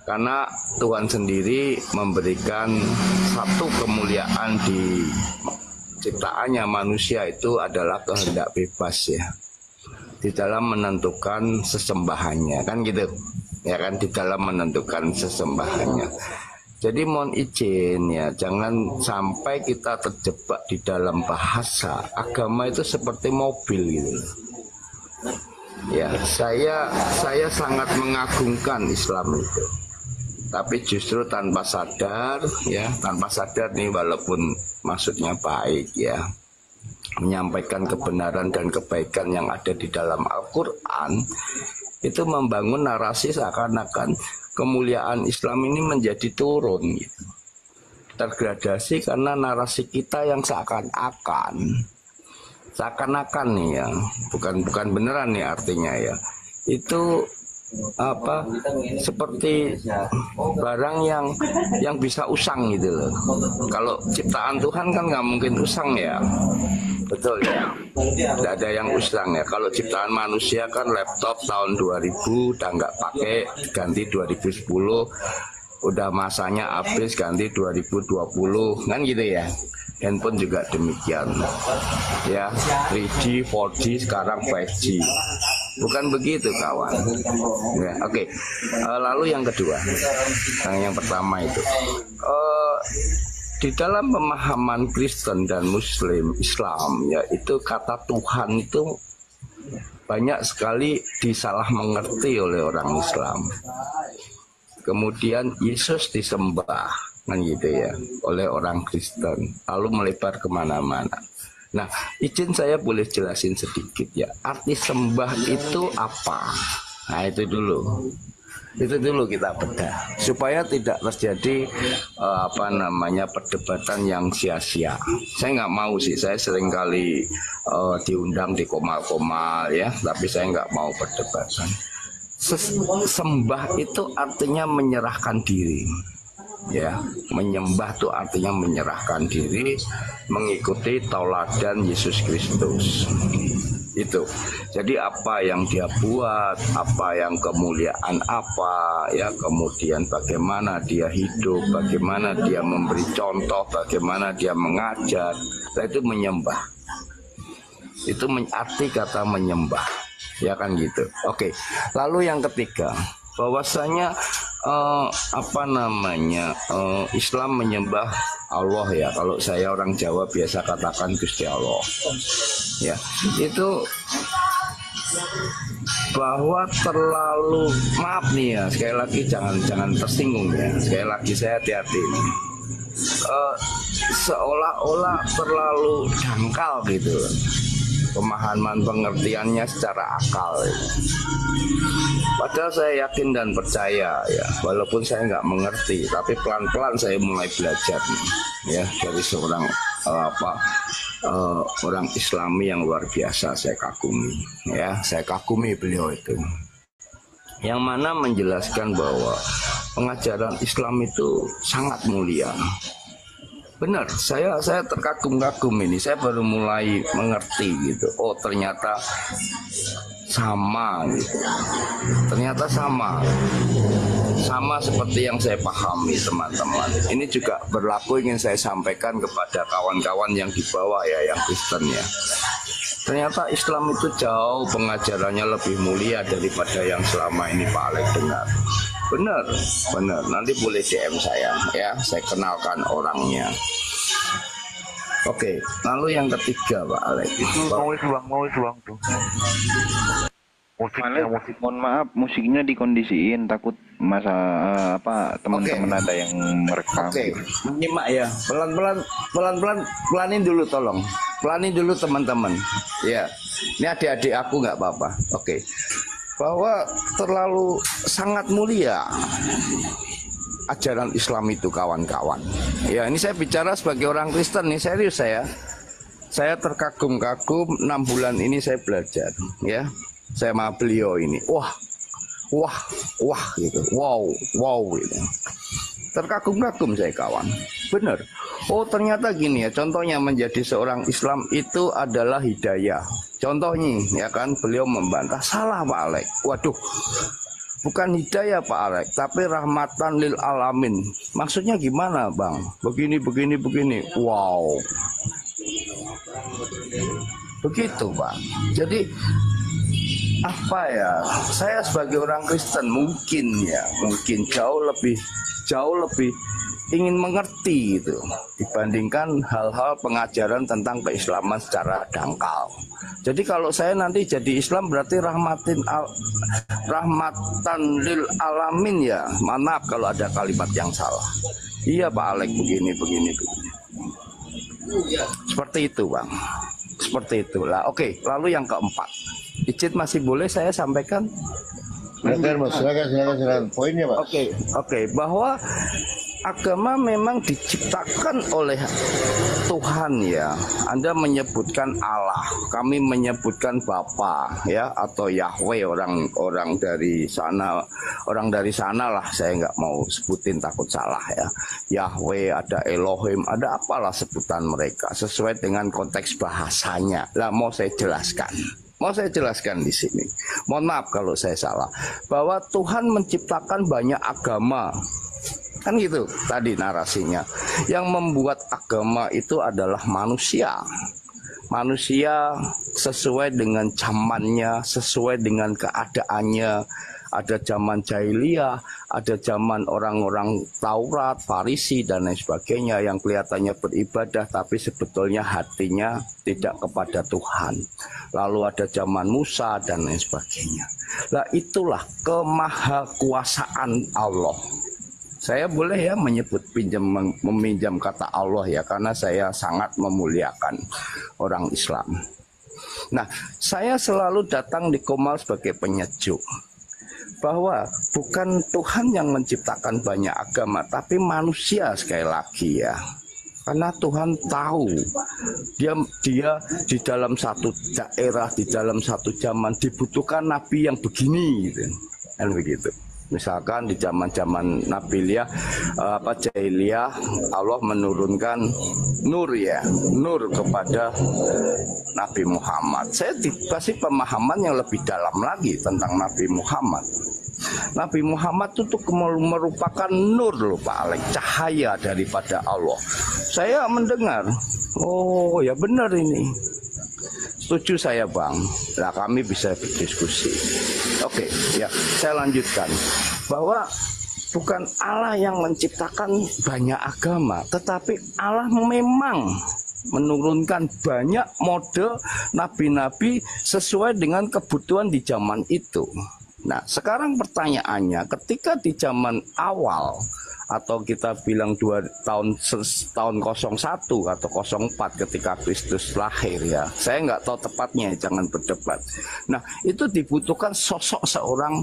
Karena Tuhan sendiri memberikan satu kemuliaan di ciptaannya manusia, itu adalah kehendak bebas ya, di dalam menentukan sesembahannya kan gitu ya kan, di dalam menentukan sesembahannya. Jadi mohon izin ya, jangan sampai kita terjebak di dalam bahasa agama itu seperti mobil gitu ya. Saya sangat mengagungkan Islam itu, tapi justru tanpa sadar ya, tanpa sadar nih, walaupun maksudnya baik ya, menyampaikan kebenaran dan kebaikan yang ada di dalam Al-Quran, itu membangun narasi seakan-akan kemuliaan Islam ini menjadi turun gitu. Tergradasi karena narasi kita yang seakan-akan nih ya, bukan beneran nih artinya ya, itu apa seperti barang yang bisa usang gitu loh. Kalau ciptaan Tuhan kan nggak mungkin usang ya, betul ya, nggak ada yang usang ya. Kalau ciptaan manusia kan laptop tahun 2000 udah nggak pakai, ganti 2010, udah masanya habis ganti 2020 kan gitu ya. Handphone juga demikian ya, 3G, 4G, sekarang 5G. Bukan begitu kawan ya, oke. Lalu yang kedua, yang pertama itu di dalam pemahaman Kristen dan Muslim Islam ya, itu kata Tuhan itu banyak sekali disalah mengerti oleh orang Islam. Kemudian Yesus disembah kan gitu ya oleh orang Kristen, lalu melebar kemana-mana. Nah, izin saya boleh jelasin sedikit ya, arti sembah itu apa? Nah itu dulu kita bedah supaya tidak terjadi perdebatan yang sia-sia. Saya nggak mau sih, saya seringkali diundang di komal-komal ya, tapi saya nggak mau perdebatan. Sembah itu artinya menyerahkan diri ya, menyembah itu artinya menyerahkan diri, mengikuti tauladan Yesus Kristus itu. Jadi apa yang dia buat, apa yang kemuliaan apa ya, kemudian bagaimana dia hidup, bagaimana dia memberi contoh, bagaimana dia mengajar, itu menyembah. Itu arti kata menyembah ya kan gitu. Oke, lalu yang ketiga, bahwasanya Islam menyembah Allah ya. Kalau saya orang Jawa biasa katakan Gusti Allah ya. Itu bahwa terlalu, maaf nih ya, sekali lagi jangan tersinggung ya, sekali lagi saya hati-hati nih. Seolah-olah terlalu dangkal gitu pemahaman pengertiannya secara akal ya. Padahal saya yakin dan percaya ya, walaupun saya nggak mengerti, tapi pelan-pelan saya mulai belajar nih, ya, dari seorang orang Islami yang luar biasa saya kagumi ya, saya kagumi beliau itu, yang mana menjelaskan bahwa pengajaran Islam itu sangat mulia. Benar, saya terkagum-kagum ini, saya baru mulai mengerti gitu. Oh ternyata sama gitu. Ternyata sama seperti yang saya pahami teman-teman. Ini juga berlaku ingin saya sampaikan kepada kawan-kawan yang di bawah ya, yang Kristen ya. Ternyata Islam itu jauh pengajarannya lebih mulia daripada yang selama ini Pak Alek dengar. Benar. Nanti boleh DM saya ya, saya kenalkan orangnya. Oke, lalu yang ketiga Pak Alek. Mau bang tuh. Musik, mohon maaf, musiknya dikondisiin, takut teman-teman ada yang merekam. Oke, menyimak ya, pelan-pelan, pelanin dulu tolong, pelanin dulu teman-teman. Ya, ini adik-adik aku nggak apa-apa. Oke. Bahwa terlalu sangat mulia ajaran Islam itu kawan-kawan. Ya, ini saya bicara sebagai orang Kristen nih, serius saya. Saya terkagum-kagum 6 bulan ini saya belajar, ya. Saya sama beliau ini. Wah gitu. Wow gitu. Terkagum-kagum saya kawan. Bener. Oh ternyata gini ya, contohnya menjadi seorang Islam itu adalah hidayah. Contohnya ya kan, beliau membantah, salah Pak Alek. Waduh, bukan hidayah Pak Alek, tapi rahmatan lil alamin. Maksudnya gimana Bang? Begini. Wow. Begitu Pak. Jadi apa ya, saya sebagai orang Kristen mungkin jauh lebih ingin mengerti gitu dibandingkan hal-hal pengajaran tentang keislaman secara dangkal. Jadi kalau saya nanti jadi Islam berarti rahmatan lil alamin ya. Maaf kalau ada kalimat yang salah. Iya Pak Alek begini. Seperti itu Bang. Seperti itulah. Oke, lalu yang keempat. Izin masih boleh saya sampaikan? Silakan Mas, silakan. Poinnya Mas. Oke, bahwa agama memang diciptakan oleh Tuhan ya. Anda menyebutkan Allah, kami menyebutkan Bapa ya, atau Yahweh, orang dari sana lah, saya nggak mau sebutin takut salah ya. Yahweh, ada Elohim, ada apalah sebutan mereka sesuai dengan konteks bahasanya. Lah mau saya jelaskan di sini. Mohon maaf kalau saya salah. Bahwa Tuhan menciptakan banyak agama. Kan gitu tadi narasinya. Yang membuat agama itu adalah manusia. Manusia sesuai dengan zamannya, sesuai dengan keadaannya. Ada zaman jahiliyah, ada zaman orang-orang Taurat, Farisi dan lain sebagainya yang kelihatannya beribadah tapi sebetulnya hatinya tidak kepada Tuhan. Lalu ada zaman Musa dan lain sebagainya. Nah, itulah kemahakuasaan Allah. Saya boleh ya meminjam kata Allah ya, karena saya sangat memuliakan orang Islam. Nah, saya selalu datang di Komal sebagai penyejuk. Bahwa bukan Tuhan yang menciptakan banyak agama, tapi manusia sekali lagi ya. Karena Tuhan tahu dia di dalam satu daerah, di dalam satu zaman dibutuhkan nabi yang begini gitu. Kan begitu. Misalkan di zaman-zaman Nabiliyah jahiliyah, Allah menurunkan nur kepada Nabi Muhammad. Saya dikasih pemahaman yang lebih dalam lagi tentang Nabi Muhammad. Nabi Muhammad itu merupakan nur loh Pak Alex, cahaya daripada Allah. Saya mendengar, oh ya benar ini. Setuju saya Bang. Nah kami bisa berdiskusi. Oke, ya saya lanjutkan bahwa bukan Allah yang menciptakan banyak agama, tetapi Allah memang menurunkan banyak mode nabi-nabi sesuai dengan kebutuhan di zaman itu. Nah, sekarang pertanyaannya, ketika di zaman awal atau kita bilang tahun 01 atau 04 ketika Kristus lahir ya, saya nggak tahu tepatnya, jangan berdebat. Nah, itu dibutuhkan sosok seorang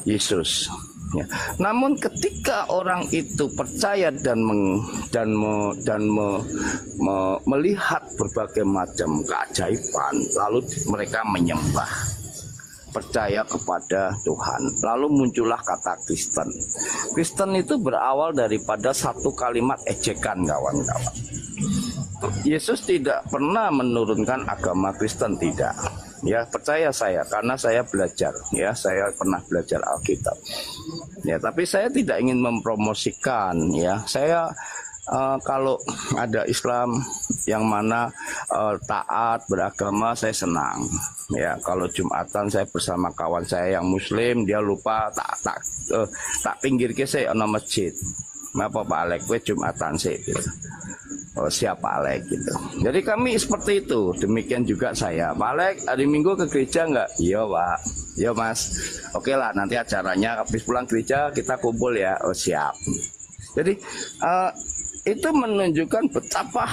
Yesus. Ya. Namun ketika orang itu percaya dan melihat berbagai macam keajaiban, lalu mereka menyembah, percaya kepada Tuhan. Lalu muncullah kata Kristen. Kristen itu berawal daripada satu kalimat ejekan kawan-kawan. Yesus tidak pernah menurunkan agama Kristen, tidak. Ya, percaya saya karena saya belajar, ya, saya pernah belajar Alkitab. Ya, tapi saya tidak ingin mempromosikan, ya. Saya kalau ada Islam yang mana taat beragama, saya senang. Ya, kalau Jumatan saya bersama kawan saya yang Muslim, dia lupa tak pinggir ke saya ono masjid. Apa Pak Alek, gue Jumatan sih. Gitu. Oh, siap Pak Alek gitu. Jadi kami seperti itu. Demikian juga saya. Pak Alek, hari Minggu ke gereja nggak? Iya Pak. Iya Mas. Oke lah, nanti acaranya habis pulang gereja kita kumpul ya. Oh siap. Jadi itu menunjukkan betapa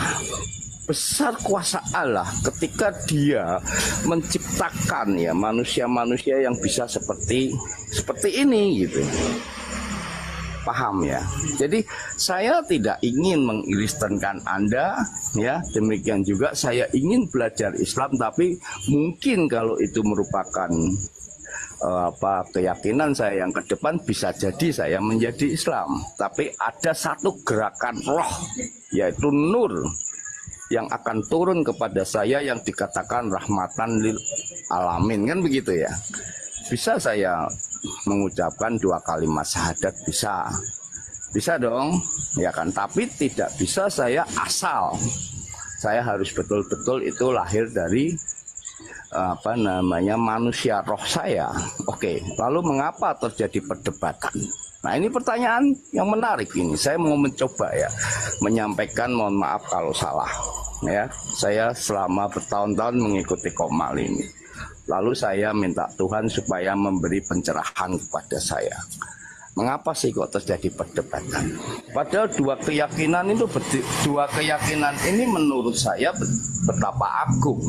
besar kuasa Allah ketika Dia menciptakan ya manusia-manusia yang bisa seperti ini gitu. Paham ya? Jadi saya tidak ingin mengiristankan Anda ya, demikian juga saya ingin belajar Islam, tapi mungkin kalau itu merupakan keyakinan saya yang ke depan, bisa jadi saya menjadi Islam. Tapi ada satu gerakan roh, yaitu nur, yang akan turun kepada saya yang dikatakan rahmatan lil alamin, kan begitu ya. Bisa saya mengucapkan 2 kalimat syahadat, bisa dong ya kan, tapi tidak bisa saya asal. Saya harus betul-betul itu lahir dari manusia roh saya. Oke, lalu mengapa terjadi perdebatan? Nah, ini pertanyaan yang menarik ini. Saya mau mencoba ya menyampaikan, mohon maaf kalau salah ya. Saya selama bertahun-tahun mengikuti Komal ini. Lalu saya minta Tuhan supaya memberi pencerahan kepada saya. Mengapa sih kok terjadi perdebatan? Padahal dua keyakinan ini menurut saya betapa agung.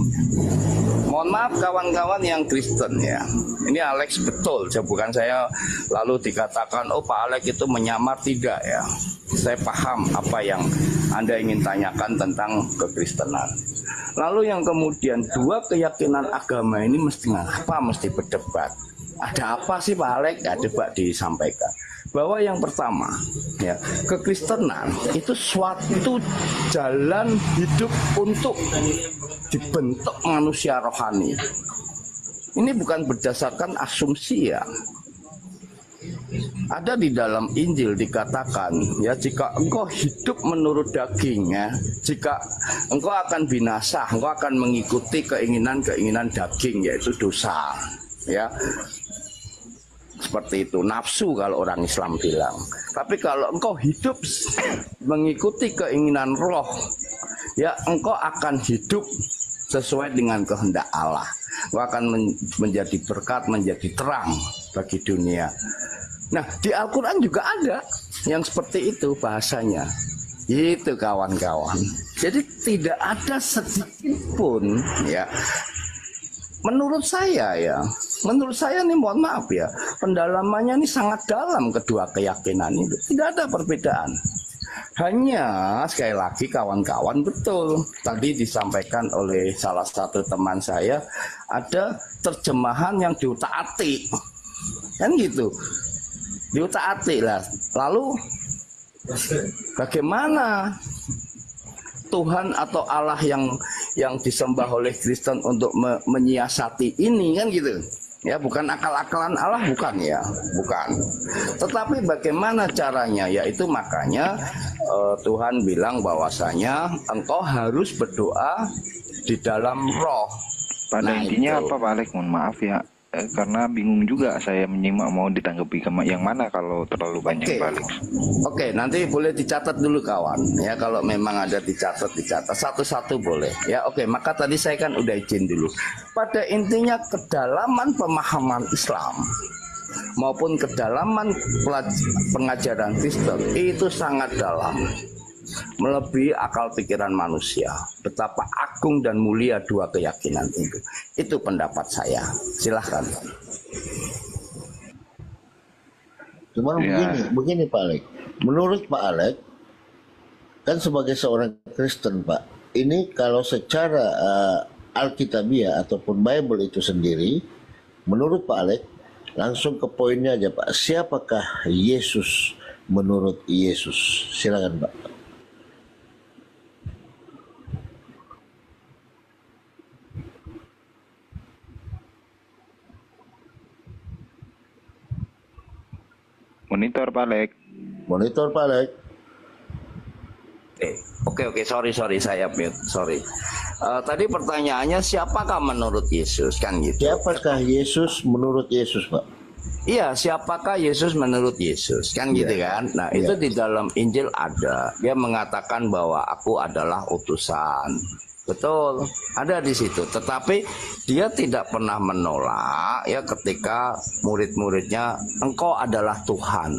Mohon maaf kawan-kawan yang Kristen ya. Ini Alex betul, bukan saya lalu dikatakan oh Pak Alex itu menyamar, tidak ya. Saya paham apa yang Anda ingin tanyakan tentang kekristenan. Lalu yang kemudian dua keyakinan agama ini mesti berdebat. Ada apa sih Pak Alex? Ya, coba disampaikan. Bahwa yang pertama, ya, kekristenan itu suatu jalan hidup untuk dibentuk manusia rohani. Ini bukan berdasarkan asumsi ya. Ada di dalam Injil dikatakan ya, jika engkau hidup menurut daging ya, jika engkau akan binasa, engkau akan mengikuti keinginan-keinginan daging, yaitu dosa ya. Seperti itu, nafsu kalau orang Islam bilang. Tapi kalau engkau hidup mengikuti keinginan roh, ya engkau akan hidup sesuai dengan kehendak Allah. Engkau akan menjadi berkat, menjadi terang bagi dunia. Nah, di Al-Quran juga ada yang seperti itu bahasanya. Itu kawan-kawan. Jadi tidak ada sedikit pun ya. Menurut saya nih, mohon maaf ya, pendalamannya ini sangat dalam kedua keyakinan itu. Tidak ada perbedaan. Hanya sekali lagi kawan-kawan, betul tadi disampaikan oleh salah satu teman saya, ada terjemahan yang diutak-atik. Kan gitu. Diutak-atik lah. Lalu bagaimana Tuhan atau Allah yang disembah oleh Kristen untuk menyiasati ini, kan gitu ya, bukan akal-akalan Allah, bukan ya, bukan. Tetapi bagaimana caranya, yaitu makanya Tuhan bilang bahwasanya engkau harus berdoa di dalam roh. Pada intinya apa Pak Alex? Mohon maaf ya, karena bingung juga saya menyimak, mau ditanggapi yang mana kalau terlalu banyak Pak Alex. Oke, nanti boleh dicatat dulu kawan ya, kalau memang ada dicatat satu-satu boleh ya. Oke, maka tadi saya kan udah izin dulu. Pada intinya kedalaman pemahaman Islam maupun kedalaman pengajaran Kristen itu sangat dalam, melebihi akal pikiran manusia. Betapa agung dan mulia dua keyakinan itu. Itu pendapat saya. Silahkan. Cuman begini Pak Alex. Menurut Pak Alex, kan sebagai seorang Kristen Pak, ini kalau secara Alkitabiah ataupun Bible itu sendiri, menurut Pak Alex, langsung ke poinnya aja Pak. Siapakah Yesus menurut Yesus? Silakan Pak. Monitor Pak Alex. Monitor Pak Alex. Oke, sorry saya mute, sorry. Tadi pertanyaannya siapakah menurut Yesus, kan gitu. Siapakah Yesus menurut Yesus Pak? Iya, siapakah Yesus menurut Yesus, kan gitu kan. Nah itu di dalam Injil ada. Dia mengatakan bahwa aku adalah utusan. Betul, ada di situ. Tetapi dia tidak pernah menolak ya ketika murid-muridnya, engkau adalah Tuhan,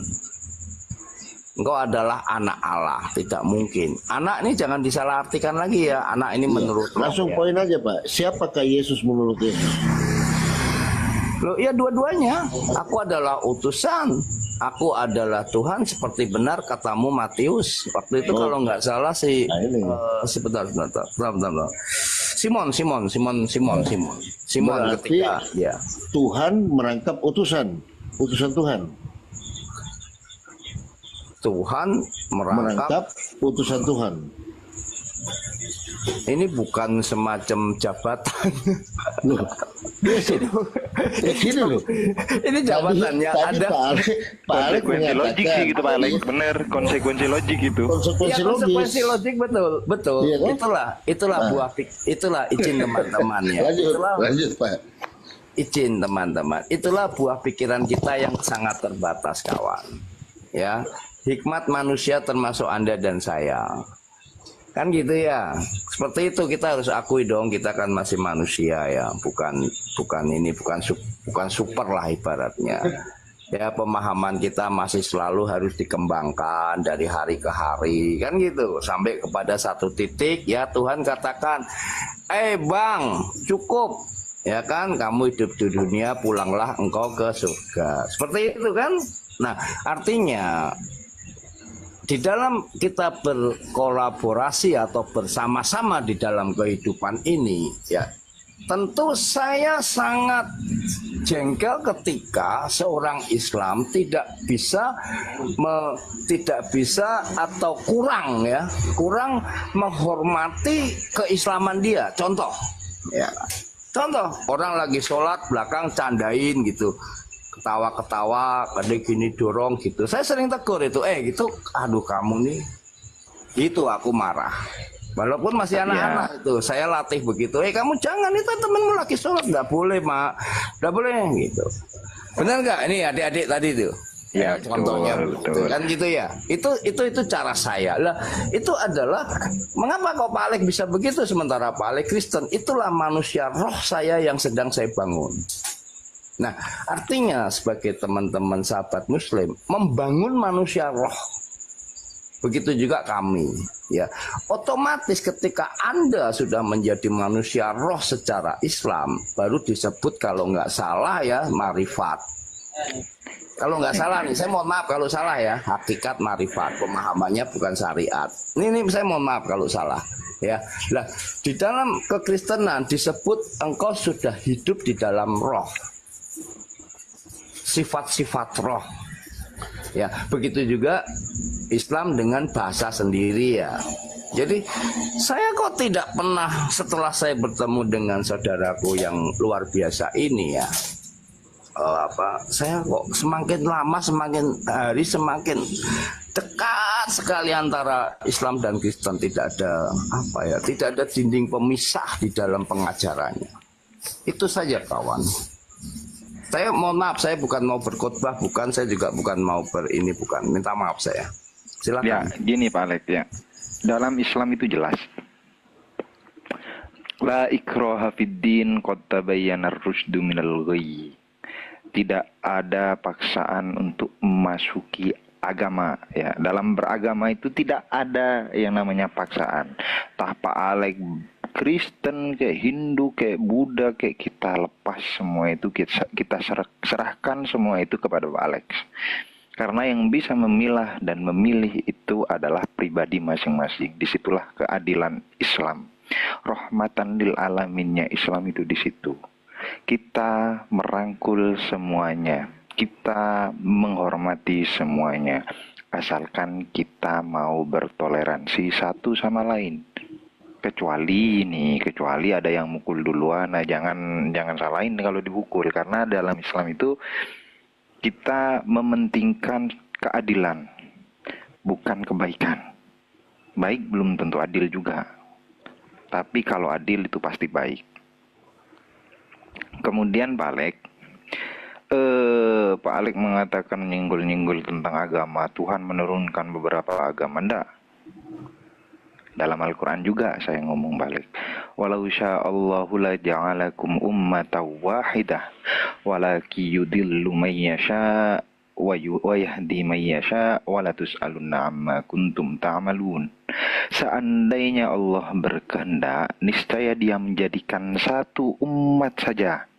engkau adalah anak Allah. Tidak mungkin. Anak ini jangan disalahartikan lagi ya. Anak ini menurut langsung poin aja Pak. Siapakah Yesus menurut Yesus? Loh, ya dua-duanya. Aku adalah utusan, aku adalah Tuhan, seperti benar katamu Matius. Waktu itu kalau nggak salah sebentar. Simon ketika ya. Tuhan merangkap utusan Tuhan. Tuhan merangkap utusan Tuhan. Ini bukan semacam jabatan. Loh, ini loh. Ini jabatannya ada. Pak Alex konsekuensi logik sih gitu Pak Alex. Bener, konsekuensi logik gitu. Konsekuensi logik betul. Iya, kan? Itulah izin teman-teman ya. Lanjut Pak. Izin teman-teman. Itulah buah pikiran kita yang sangat terbatas kawan. Ya, hikmat manusia termasuk Anda dan saya. Kan gitu ya. Seperti itu kita harus akui dong, kita kan masih manusia ya, bukan super lah ibaratnya. ya pemahaman kita masih selalu harus dikembangkan dari hari ke hari kan gitu sampai kepada satu titik ya Tuhan katakan bang cukup ya kan kamu hidup di dunia pulanglah engkau ke surga seperti itu kan. Nah artinya di dalam kita berkolaborasi atau bersama-sama di dalam kehidupan ini ya tentu saya sangat jengkel ketika seorang Islam tidak bisa atau kurang menghormati keislaman dia. Contoh orang lagi sholat belakang candain gitu, ketawa-ketawa, kadang gini dorong gitu. Saya sering tegur itu, gitu, aduh kamu nih, itu aku marah. Walaupun masih anak-anak itu, saya latih begitu. Kamu jangan, itu temenmu lagi sholat, nggak boleh mak, nggak boleh gitu. Benar nggak? Ini adik-adik tadi tuh. Ya, contohnya betul. Kan gitu ya. Itu cara saya. Lah, itu adalah mengapa kok Pak Alek bisa begitu sementara Pak Alek Kristen? Itulah manusia roh saya yang sedang saya bangun. Nah, artinya sebagai teman-teman sahabat Muslim membangun manusia roh. Begitu juga kami, ya. Otomatis ketika Anda sudah menjadi manusia roh secara Islam, baru disebut kalau nggak salah ya marifat. Kalau nggak salah nih, saya mohon maaf kalau salah ya, hakikat marifat, pemahamannya bukan syariat. Ini saya mohon maaf kalau salah, ya. Nah, di dalam kekristenan disebut engkau sudah hidup di dalam roh, sifat-sifat roh. Ya, begitu juga Islam dengan bahasa sendiri ya. Jadi saya kok tidak pernah setelah saya bertemu dengan saudaraku yang luar biasa ini ya, saya kok semakin lama semakin hari semakin dekat sekali antara Islam dan Kristen. Tidak ada tidak ada dinding pemisah di dalam pengajarannya. Itu saja kawan. Saya mohon maaf, saya bukan mau berkhotbah, saya juga bukan mau bukan. Minta maaf saya. Silakan. Ya, gini Pak Alek ya. Dalam Islam itu jelas. La ikraha fid din qad tabayyana ar-rusydu minal ghayy. Tidak ada paksaan untuk memasuki agama ya. Dalam beragama itu tidak ada yang namanya paksaan. Tah Pak Alek Kristen, kayak Hindu, kayak Buddha, kayak kita lepas semua itu, kita serahkan semua itu kepada Pak Alex. Karena yang bisa memilah dan memilih itu adalah pribadi masing-masing. Disitulah keadilan Islam. Rahmatan lil alaminnya Islam itu di situ. Kita merangkul semuanya. Kita menghormati semuanya. Asalkan kita mau bertoleransi satu sama lain. Kecuali ada yang mukul duluan, nah jangan salahin kalau dipukul, karena dalam Islam itu kita mementingkan keadilan, bukan kebaikan. Baik belum tentu adil juga, tapi kalau adil itu pasti baik. Kemudian Pak Alek mengatakan nyinggul-nyinggul tentang agama, Tuhan menurunkan beberapa agama, enggak. Dalam Al-Quran juga saya ngomong balik. Walau sya'allahu la ja'alakum ummatan wahidah walaki yudillu may yasha wa yahdi may yasha wa la tus'alunna amma kuntum ta'malun. Seandainya Allah berkehendak, niscaya Dia menjadikan satu umat saja.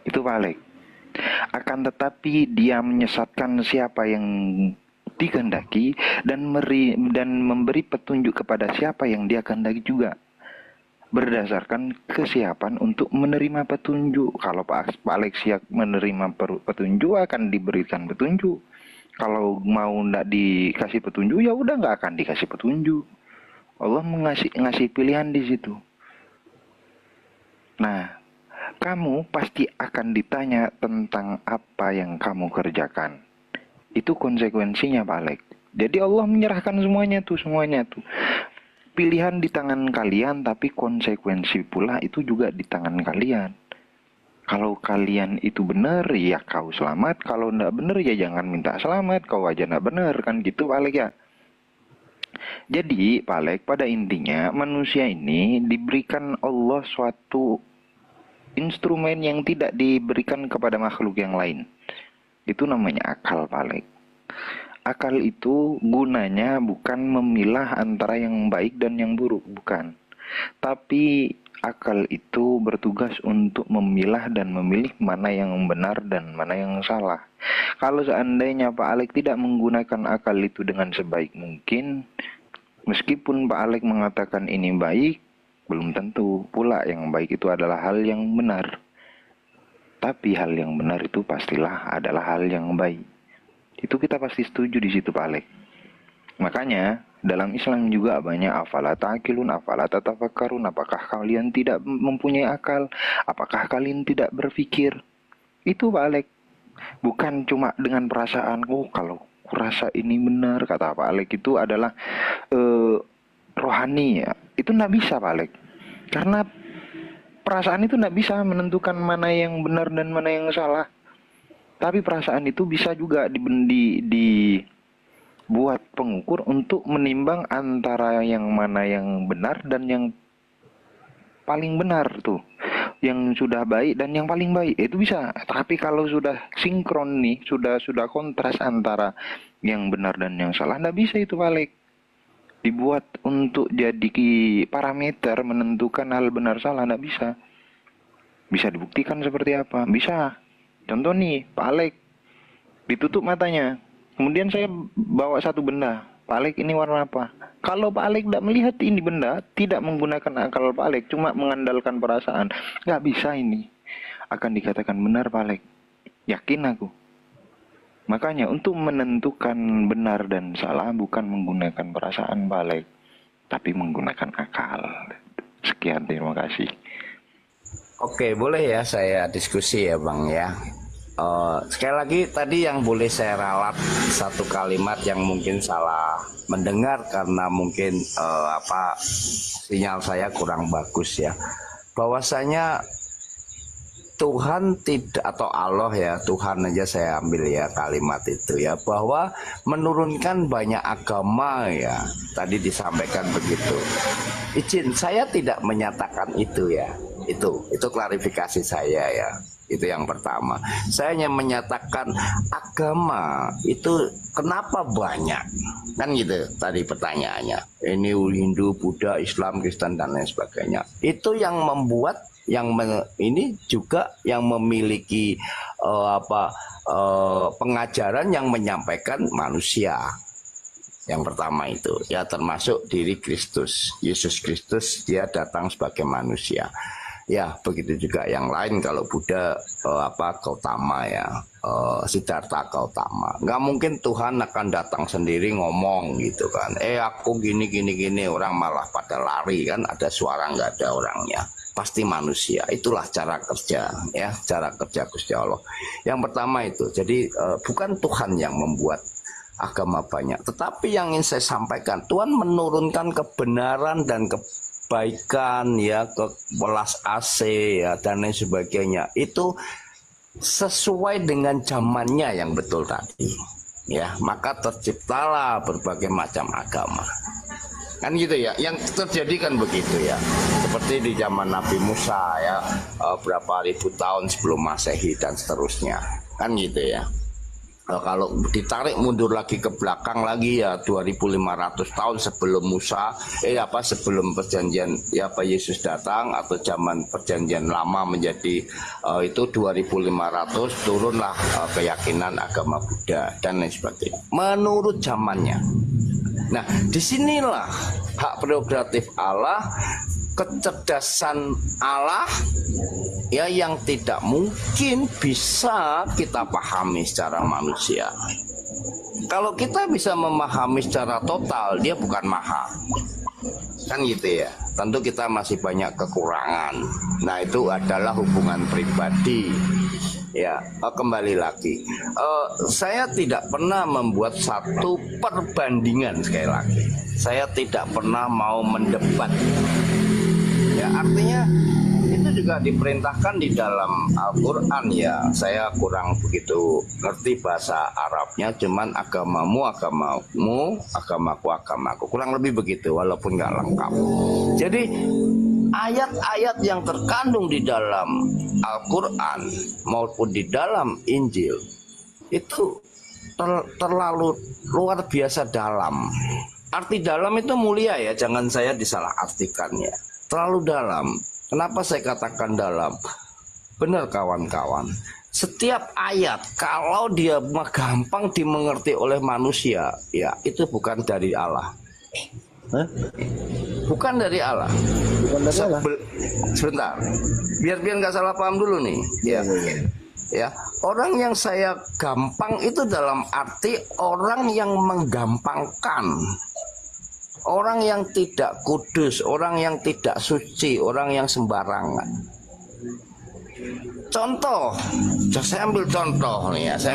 Itu balik. Akan tetapi Dia menyesatkan siapa yang dikehendaki dan memberi petunjuk kepada siapa yang Dia kehendaki juga, berdasarkan kesiapan untuk menerima petunjuk. Kalau Pak Alex siap menerima petunjuk, akan diberikan petunjuk. Kalau mau nggak dikasih petunjuk, ya udah nggak akan dikasih petunjuk. Allah ngasih pilihan di situ. Nah, kamu pasti akan ditanya tentang apa yang kamu kerjakan. Itu konsekuensinya Pak Alek. Jadi Allah menyerahkan semuanya tuh. Pilihan di tangan kalian, tapi konsekuensi pula itu juga di tangan kalian. Kalau kalian itu benar, ya kau selamat. Kalau enggak benar, ya jangan minta selamat. Kau aja enggak benar, kan gitu Pak Alek ya. Jadi Pak Alek, pada intinya manusia ini diberikan Allah suatu instrumen yang tidak diberikan kepada makhluk yang lain. Itu namanya akal, Pak Alek. Akal itu gunanya bukan memilah antara yang baik dan yang buruk, bukan. Tapi akal itu bertugas untuk memilah dan memilih mana yang benar dan mana yang salah. Kalau seandainya Pak Alek tidak menggunakan akal itu dengan sebaik mungkin, meskipun Pak Alek mengatakan ini baik, belum tentu pula yang baik itu adalah hal yang benar. Tapi hal yang benar itu pastilah adalah hal yang baik. Itu kita pasti setuju di situ, Pak Alek. Makanya dalam Islam juga banyak afala ta'qilun, afala tatafakkarun, apakah kalian tidak mempunyai akal? Apakah kalian tidak berpikir? Itu Pak Alek. Bukan cuma dengan perasaan, oh kalau kurasa ini benar, kata Pak Alek itu adalah rohani ya. Itu nggak bisa, Pak Alek. Karena perasaan itu nggak bisa menentukan mana yang benar dan mana yang salah. Tapi perasaan itu bisa juga dibuat pengukur untuk menimbang antara yang mana yang benar dan yang paling benar tuh. Yang sudah baik dan yang paling baik. Itu bisa. Tapi kalau sudah sinkron nih, sudah kontras antara yang benar dan yang salah, nggak bisa itu, Pak Alek. Dibuat untuk jadi parameter menentukan hal benar salah, nggak bisa. Bisa dibuktikan seperti apa? Bisa. Contoh nih, Pak Alek ditutup matanya, kemudian saya bawa satu benda, Pak Alek ini warna apa? Kalau Pak Alek tidak melihat ini benda, tidak menggunakan akal Pak Alek, cuma mengandalkan perasaan, nggak bisa ini. Akan dikatakan benar Pak Alek. Yakin aku. Makanya untuk menentukan benar dan salah bukan menggunakan perasaan Pak Alek, tapi menggunakan akal. Sekian, terima kasih. Oke, boleh ya saya diskusi ya Bang ya. Sekali lagi tadi yang boleh saya ralat satu kalimat yang mungkin salah mendengar karena mungkin sinyal saya kurang bagus ya. Bahwasanya Tuhan tidak, atau Allah ya, Tuhan aja saya ambil ya kalimat itu ya, bahwa menurunkan banyak agama ya, tadi disampaikan begitu. Izin, saya tidak menyatakan itu ya, itu klarifikasi saya ya, itu yang pertama. Saya hanya menyatakan agama itu kenapa banyak, kan gitu tadi pertanyaannya. Ini Hindu, Buddha, Islam, Kristen dan lain sebagainya. Itu yang membuat ini juga yang memiliki pengajaran yang menyampaikan manusia. Yang pertama itu ya, termasuk diri Kristus, Yesus Kristus, dia datang sebagai manusia. Ya begitu juga yang lain. Kalau Buddha Gautama ya, Siddhartha Gautama. Nggak mungkin Tuhan akan datang sendiri ngomong gitu kan. Aku gini, orang malah pada lari kan, ada suara nggak ada orangnya. Pasti manusia. Itulah cara kerja ya, cara kerja Gusti Allah. Yang pertama itu. Jadi bukan Tuhan yang membuat agama banyak, tetapi yang ingin saya sampaikan, Tuhan menurunkan kebenaran dan kebaikan ya, ke belas asih ya dan lain sebagainya. Itu sesuai dengan zamannya yang betul tadi. Ya, maka terciptalah berbagai macam agama. Kan gitu ya, yang terjadi kan begitu ya. Seperti di zaman Nabi Musa ya, berapa ribu tahun sebelum Masehi dan seterusnya. Kan gitu ya. Kalau ditarik mundur lagi ke belakang lagi ya 2500 tahun sebelum Musa, sebelum perjanjian ya Yesus datang, atau zaman perjanjian lama menjadi itu 2500, turunlah keyakinan agama Buddha dan lain sebagainya. Menurut zamannya. Nah, disinilah hak prerogatif Allah, kecerdasan Allah ya, yang tidak mungkin bisa kita pahami secara manusia. Kalau kita bisa memahami secara total, dia bukan maha. Kan gitu ya. Tentu kita masih banyak kekurangan. Nah, itu adalah hubungan pribadi. Ya, kembali lagi. Saya tidak pernah membuat satu perbandingan, sekali lagi. Saya tidak pernah mau mendebat. Ya, artinya itu juga diperintahkan di dalam Al-Quran ya. Saya kurang begitu ngerti bahasa Arabnya, cuman agamamu agamamu, agamaku agamaku, kurang lebih begitu, walaupun nggak lengkap. Jadi ayat-ayat yang terkandung di dalam Al-Quran maupun di dalam Injil itu terlalu luar biasa dalam. Arti dalam itu mulia ya, jangan saya disalahartikan ya. Terlalu dalam. Kenapa saya katakan dalam? Benar kawan-kawan. Setiap ayat kalau dia gampang dimengerti oleh manusia, ya itu bukan dari Allah. Bukan dari Allah. Bukan dari Allah. Sebentar. Biar nggak salah paham dulu nih. Ya. Ya, orang yang saya gampang itu dalam arti orang yang menggampangkan, orang yang tidak kudus, orang yang tidak suci, orang yang sembarangan. Contoh, saya ambil contoh nih ya, saya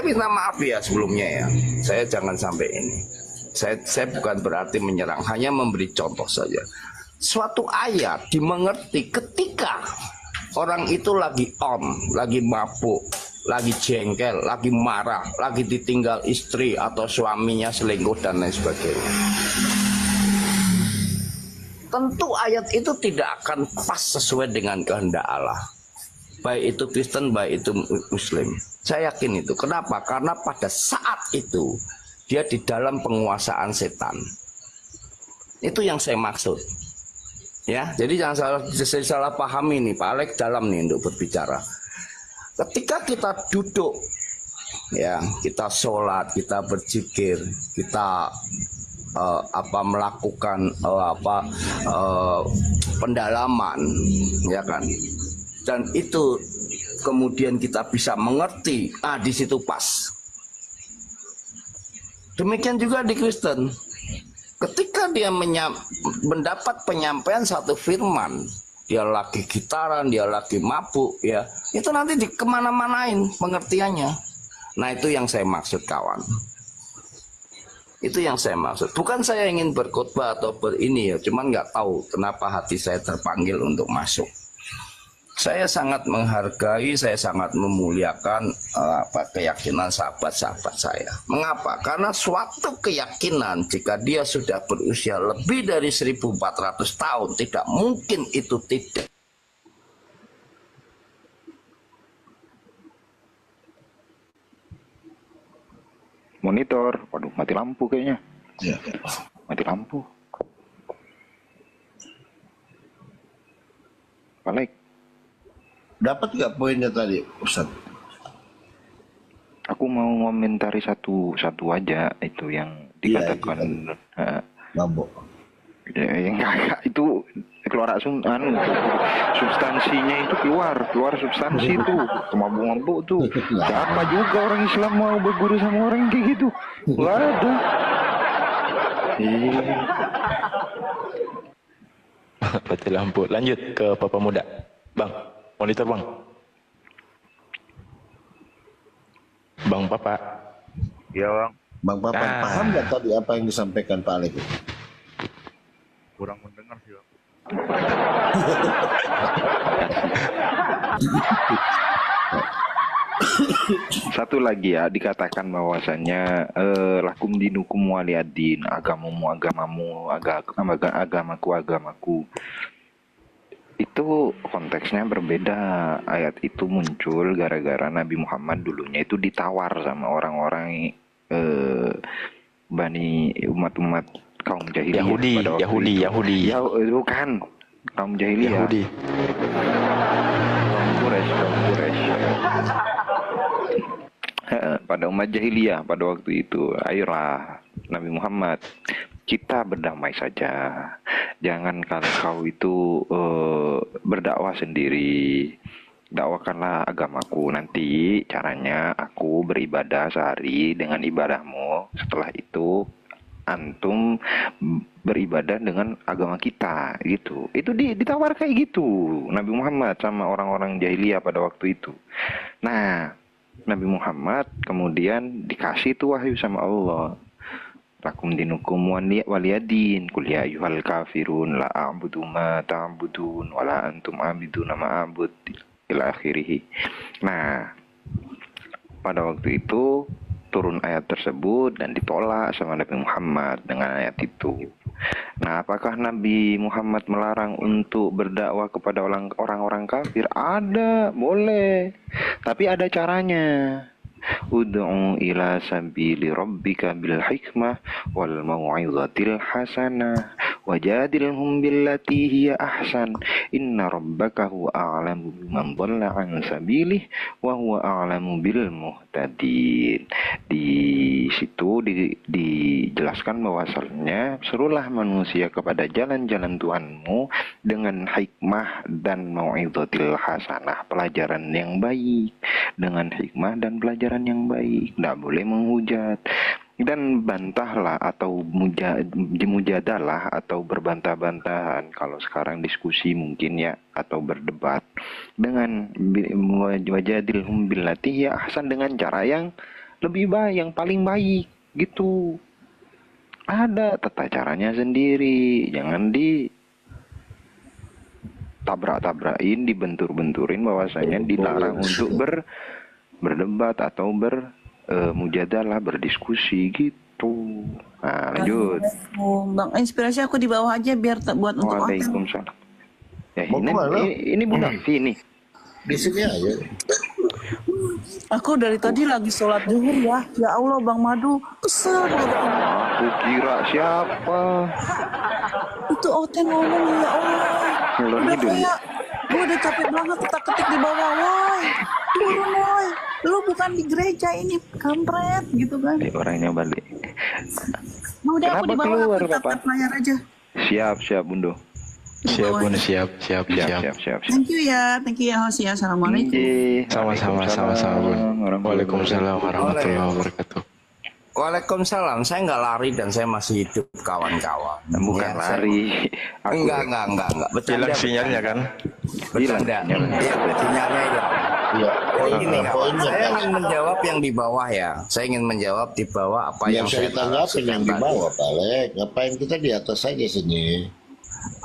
minta maaf ya sebelumnya ya, saya jangan sampai ini. Saya bukan berarti menyerang, hanya memberi contoh saja. Suatu ayat dimengerti ketika orang itu lagi lagi mabuk, lagi jengkel, lagi marah, lagi ditinggal istri atau suaminya selingkuh dan lain sebagainya. Tentu ayat itu tidak akan pas sesuai dengan kehendak Allah. Baik itu Kristen, baik itu Muslim. Saya yakin itu. Kenapa? Karena pada saat itu dia di dalam penguasaan setan. Itu yang saya maksud. Ya, jadi jangan salah pahami nih, Pak Alex dalam nih untuk berbicara. Ketika kita duduk, ya, kita sholat, kita berzikir, kita melakukan pendalaman, ya kan, dan itu kemudian kita bisa mengerti, di situ pas. Demikian juga di Kristen. Ketika dia mendapat penyampaian satu firman, dia lagi gitaran, dia lagi mabuk, ya, itu nanti kemana-manain pengertiannya. Nah itu yang saya maksud kawan. Itu yang saya maksud. Bukan saya ingin berkhotbah atau berini ya, cuman nggak tahu kenapa hati saya terpanggil untuk masuk. Saya sangat menghargai, saya sangat memuliakan keyakinan sahabat-sahabat saya. Mengapa? Karena suatu keyakinan jika dia sudah berusia lebih dari 1400 tahun, tidak mungkin itu tidak. Monitor, waduh mati lampu kayaknya. Ya. Mati lampu. Balik. Dapat nggak poinnya tadi, Ustaz? Aku mau ngomentari satu aja itu yang dikatakan mabuk. Ya, enggak itu keluar substansinya itu keluar substansi itu mabuk tuh. Siapa juga orang Islam mau berguru sama orang kayak gitu? Nggak ada. Mati lampu. Lanjut ke Papa Muda, Bang. Monitor Bang Papa. Iya Bang. Bang Papa paham nggak tadi apa yang disampaikan Pak Alex? Kurang mendengar sih Bang. Satu lagi ya, dikatakan bahwasannya lakum dinukum waliyadin, agamamu, agamaku. Itu konteksnya berbeda. Ayat itu muncul gara-gara Nabi Muhammad dulunya itu ditawar sama orang-orang Bani umat-umat kaum jahiliyah Yahudi. Ya, bukan kaum jahiliyah. Yahudi. Kaum Quraisy. Pada umat jahiliyah pada waktu itu, ayolah Nabi Muhammad, kita berdamai saja. Jangan kalau kau itu berdakwah sendiri. Dakwakanlah agamaku. Nanti caranya aku beribadah sehari dengan ibadahmu. Setelah itu antum beribadah dengan agama kita gitu. Itu ditawar kayak gitu Nabi Muhammad sama orang-orang jahiliyah pada waktu itu. Nah, Nabi Muhammad kemudian dikasih itu wahyu sama Allah. Lakum dinukum waliyadin, qul ya ayyuhal kafirun la a'budu ma ta'budun wa la antum a'buduna ma a'bud ila akhirih. Nah, pada waktu itu turun ayat tersebut dan ditolak sama Nabi Muhammad dengan ayat itu. Nah, apakah Nabi Muhammad melarang untuk berdakwah kepada orang-orang kafir? Ada, boleh. Tapi ada caranya. Ud'u ila sabili rabbika bil hikmah wal mau'izatil hasanah wajadilhum billati hiya ahsan inna rabbaka huwa a'lamu biman dhalla an sabilih wa huwa a'lamu bil muhtadin. Di situ dijelaskan bahwasannya serulah manusia kepada jalan-jalan Tuhanmu dengan hikmah dan mau'izatil hasanah, pelajaran yang baik, dengan hikmah dan pelajaran yang baik. Tidak boleh menghujat dan bantahlah atau mujadalah atau berbantah-bantahan, kalau sekarang diskusi mungkin ya, atau berdebat dengan wajadilhum billati ya ahsan, dengan cara yang lebih baik, yang paling baik gitu. Ada tata caranya sendiri, jangan tabrak-tabrakin, dibentur-benturin bahwasanya dilarang untuk berdebat atau mujadalah, berdiskusi gitu. Nah, lanjut. Bang, inspirasi aku di bawah aja biar tak buat untuk konten. Waalaikumsalam. Ya, Mau kemana? ini Bu Nafi nih. Di sini aja. Aku dari tadi lagi sholat zuhur ya. Ya Allah Bang Madu, kesel banget. Aku kira siapa? Itu Oten ngomong ya Allah. Ngelor Udah ngidul. kayak gue udah capek banget ketik di bawah, woi. Turun woi. Lu bukan di gereja ini, kampret gitu kan. Orangnya balik. Mau deh aku Kenapa di bawah, keluar, aku Papa? tap layar aja. Siap Bundo. Siap Bun, siap. Thank you ya host ya. Assalamualaikum. Sama-sama Bun. Waalaikumsalam warahmatullahi wabarakatuh. Waalaikumsalam. Saya nggak lari dan saya masih hidup, kawan-kawan. Bukan Ya, lari. Enggak. Bercanda, Hilang sinyalnya kan? Bercanda. Iya, sinyalnya hilang. Iya. Jadi gini, kawan. Poinnya Saya kan ingin menjawab yang di bawah ya. Saya ingin menjawab di bawah apa yang yang saya tanggapin yang di bawah, Pak Lek. Ngapain kita di atas saja sini?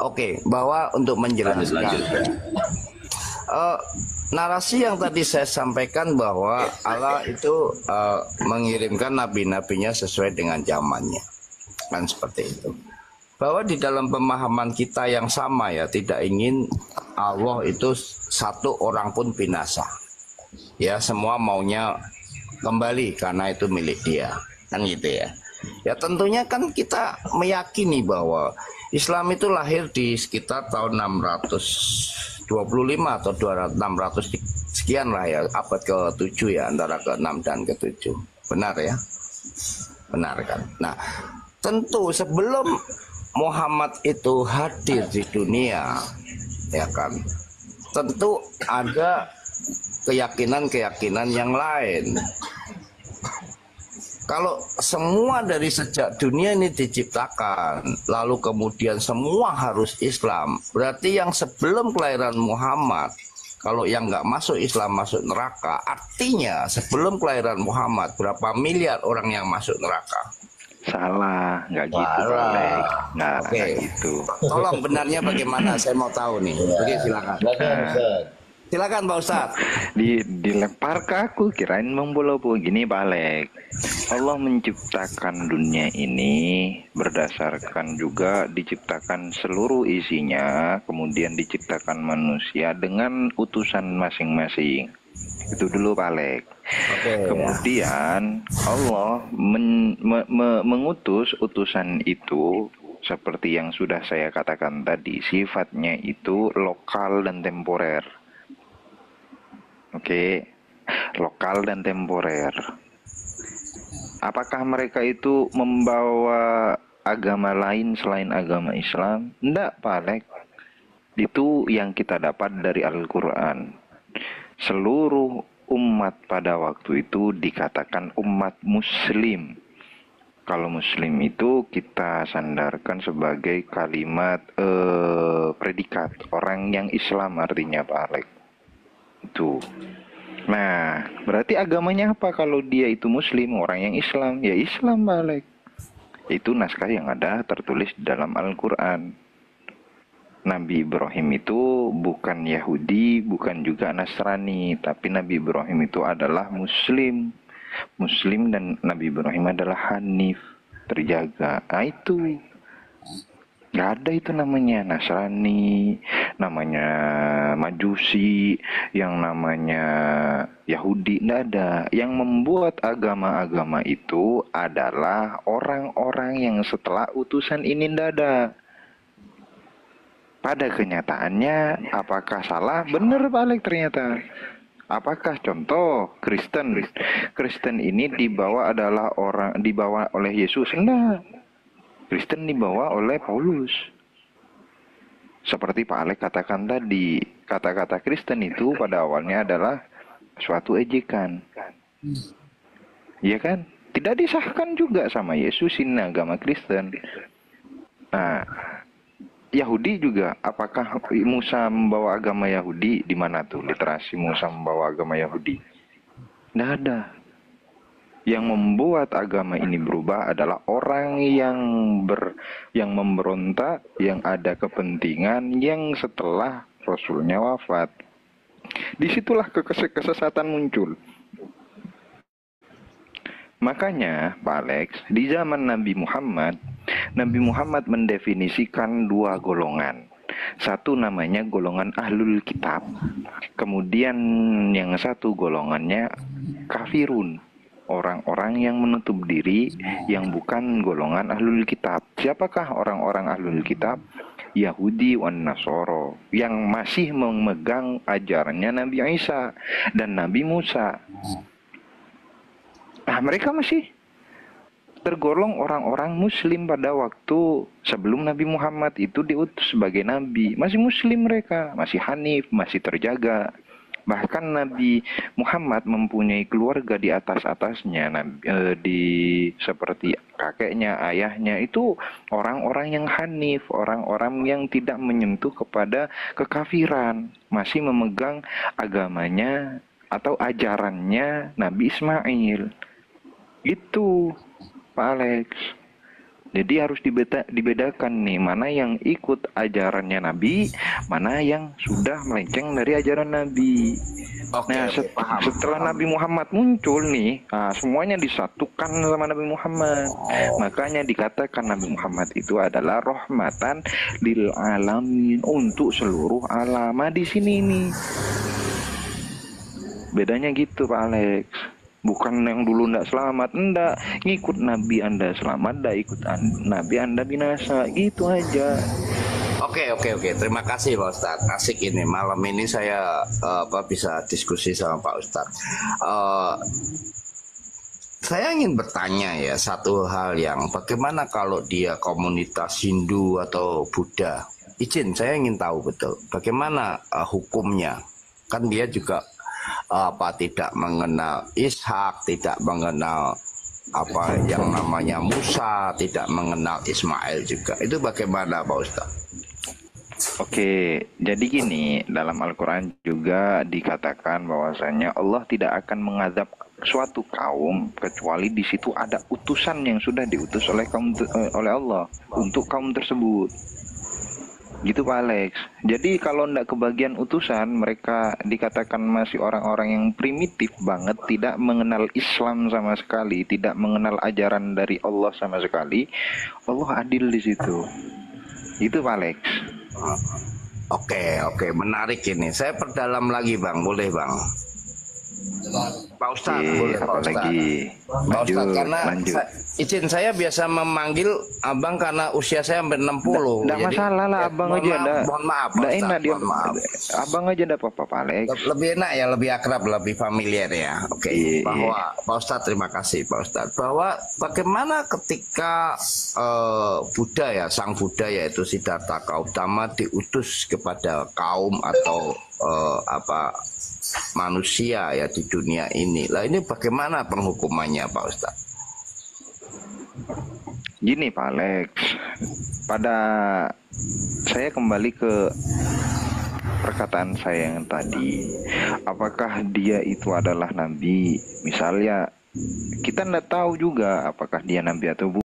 Oke, bahwa untuk menjelaskan narasi yang tadi saya sampaikan bahwa Allah itu mengirimkan nabi-nabinya sesuai dengan zamannya, kan seperti itu. Bahwa di dalam pemahaman kita yang sama ya, tidak ingin Allah itu satu orang pun binasa. Ya, semua maunya kembali karena itu milik Dia, kan gitu ya. Ya tentunya kan kita meyakini bahwa Islam itu lahir di sekitar tahun 625 atau 600 sekian lah ya, abad ke-7 ya, antara ke-6 dan ke-7. Benar ya? Benar kan? Nah, tentu sebelum Muhammad itu hadir di dunia, ya kan, tentu ada keyakinan-keyakinan yang lain. Kalau semua dari sejak dunia ini diciptakan, lalu kemudian semua harus Islam, berarti yang sebelum kelahiran Muhammad, kalau yang nggak masuk Islam masuk neraka, artinya sebelum kelahiran Muhammad, berapa miliar orang yang masuk neraka? Salah, nggak gitu, Pak Lek. Nggak gitu. Tolong benarnya bagaimana? Saya mau tahu nih. Oke, silakan. Silakan Pak Ustadz. Dilempar ke aku, kirain membolopo gini, Pak Lek. Allah menciptakan dunia ini berdasarkan juga diciptakan seluruh isinya, kemudian diciptakan manusia dengan utusan masing-masing. Itu dulu, Pak Lek. Kemudian Allah mengutus utusan itu seperti yang sudah saya katakan tadi, sifatnya itu lokal dan temporer. Oke, lokal dan temporer. Apakah mereka itu membawa agama lain selain agama Islam? Tidak, Pak Lek. Itu yang kita dapat dari Al-Quran. Seluruh umat pada waktu itu dikatakan umat muslim. Kalau muslim itu kita sandarkan sebagai kalimat predikat. Orang yang Islam artinya, Pak Lek. Itu. Nah, berarti agamanya apa kalau dia itu muslim, orang yang Islam? Ya Islam, balik. Itu naskah yang ada tertulis di dalam Al-Quran. Nabi Ibrahim itu bukan Yahudi, bukan juga Nasrani, tapi Nabi Ibrahim itu adalah muslim. Muslim dan Nabi Ibrahim adalah Hanif, terjaga. Nah itu. Nggak ada itu namanya Nasrani, namanya Majusi, yang namanya Yahudi, nggak ada. Yang membuat agama-agama itu adalah orang-orang yang setelah utusan ini nggak ada. Pada kenyataannya, apakah salah? Benar balik ternyata. Apakah contoh Kristen? Kristen ini dibawa oleh Yesus? Enggak. Kristen dibawa oleh Paulus. Seperti Pak Alek katakan tadi, kata-kata Kristen itu pada awalnya adalah suatu ejekan. Iya kan? Tidak disahkan juga sama Yesus ini agama Kristen. Nah, Yahudi juga, apakah Musa membawa agama Yahudi? Di mana tuh literasi Musa membawa agama Yahudi? Tidak ada. Yang membuat agama ini berubah adalah orang yang memberontak, yang ada kepentingan, yang setelah Rasulnya wafat. Disitulah kesesatan muncul. Makanya, Pak Alex, di zaman Nabi Muhammad mendefinisikan dua golongan. Satu namanya golongan ahlul kitab. Kemudian yang satu golongannya kafirun. Orang-orang yang menutup diri yang bukan golongan ahlul kitab. Siapakah orang-orang ahlul kitab? Yahudi wan Nasoro, yang masih memegang ajarannya Nabi Isa dan Nabi Musa. Nah, mereka masih tergolong orang-orang muslim pada waktu sebelum Nabi Muhammad itu diutus sebagai nabi. Masih muslim mereka, masih hanif, masih terjaga. Bahkan Nabi Muhammad mempunyai keluarga di atas-atasnya, seperti kakeknya, ayahnya, itu orang-orang yang hanif, orang-orang yang tidak menyentuh kepada kekafiran, masih memegang agamanya atau ajarannya Nabi Ismail. Itu Pak Alex. Jadi harus dibedakan nih, mana yang ikut ajarannya Nabi, mana yang sudah melenceng dari ajaran Nabi. Setelah Nabi Muhammad muncul nih, semuanya disatukan sama Nabi Muhammad. Makanya dikatakan Nabi Muhammad itu adalah rahmatan lil alamin, untuk seluruh alam. Di sini nih bedanya gitu Pak Alex. Bukan yang dulu ndak selamat, ndak ngikut Nabi Anda selamat, ndak ikut Nabi Anda binasa, gitu aja. Oke. Terima kasih Pak Ustadz. Asik ini malam ini saya bisa diskusi sama Pak Ustadz. Saya ingin bertanya ya satu hal, yang bagaimana kalau dia komunitas Hindu atau Buddha? Saya ingin tahu betul bagaimana hukumnya. Kan dia juga tidak mengenal Ishak, tidak mengenal yang namanya Musa, tidak mengenal Ismail juga. Itu bagaimana Pak Ustaz? Oke, jadi gini, dalam Al-Quran juga dikatakan bahwasanya Allah tidak akan mengadab suatu kaum kecuali di situ ada utusan yang sudah diutus oleh Allah untuk kaum tersebut. Gitu Pak Alex. Jadi kalau ndak kebagian utusan, mereka dikatakan masih orang-orang yang primitif banget, tidak mengenal Islam sama sekali, tidak mengenal ajaran dari Allah sama sekali. Allah adil di situ. Itu Pak Alex. Oke, menarik ini. Saya perdalam lagi Bang, boleh Bang? Pak Ustadz, boleh Pak Ustadz. Pak Ustadz, karena izin saya biasa memanggil Abang karena usia saya hampir 60. Nggak masalah lah, Abang aja. Mohon maaf, Pak Ustadz, mohon maaf. Abang aja nggak apa-apa, Pak Alex. Lebih enak ya, lebih akrab, lebih familiar ya. Oke. Bahwa Pak Ustadz, terima kasih Pak Ustadz. Bahwa bagaimana ketika Buddha ya, sang Buddha yaitu Siddhartha Gautama diutus kepada kaum atau manusia ya di dunia ini. Lah ini bagaimana penghukumannya Pak Ustadz? Gini Pak Alex, saya kembali ke perkataan saya yang tadi. Apakah dia itu adalah nabi? Misalnya kita tidak tahu juga apakah dia nabi atau bukan.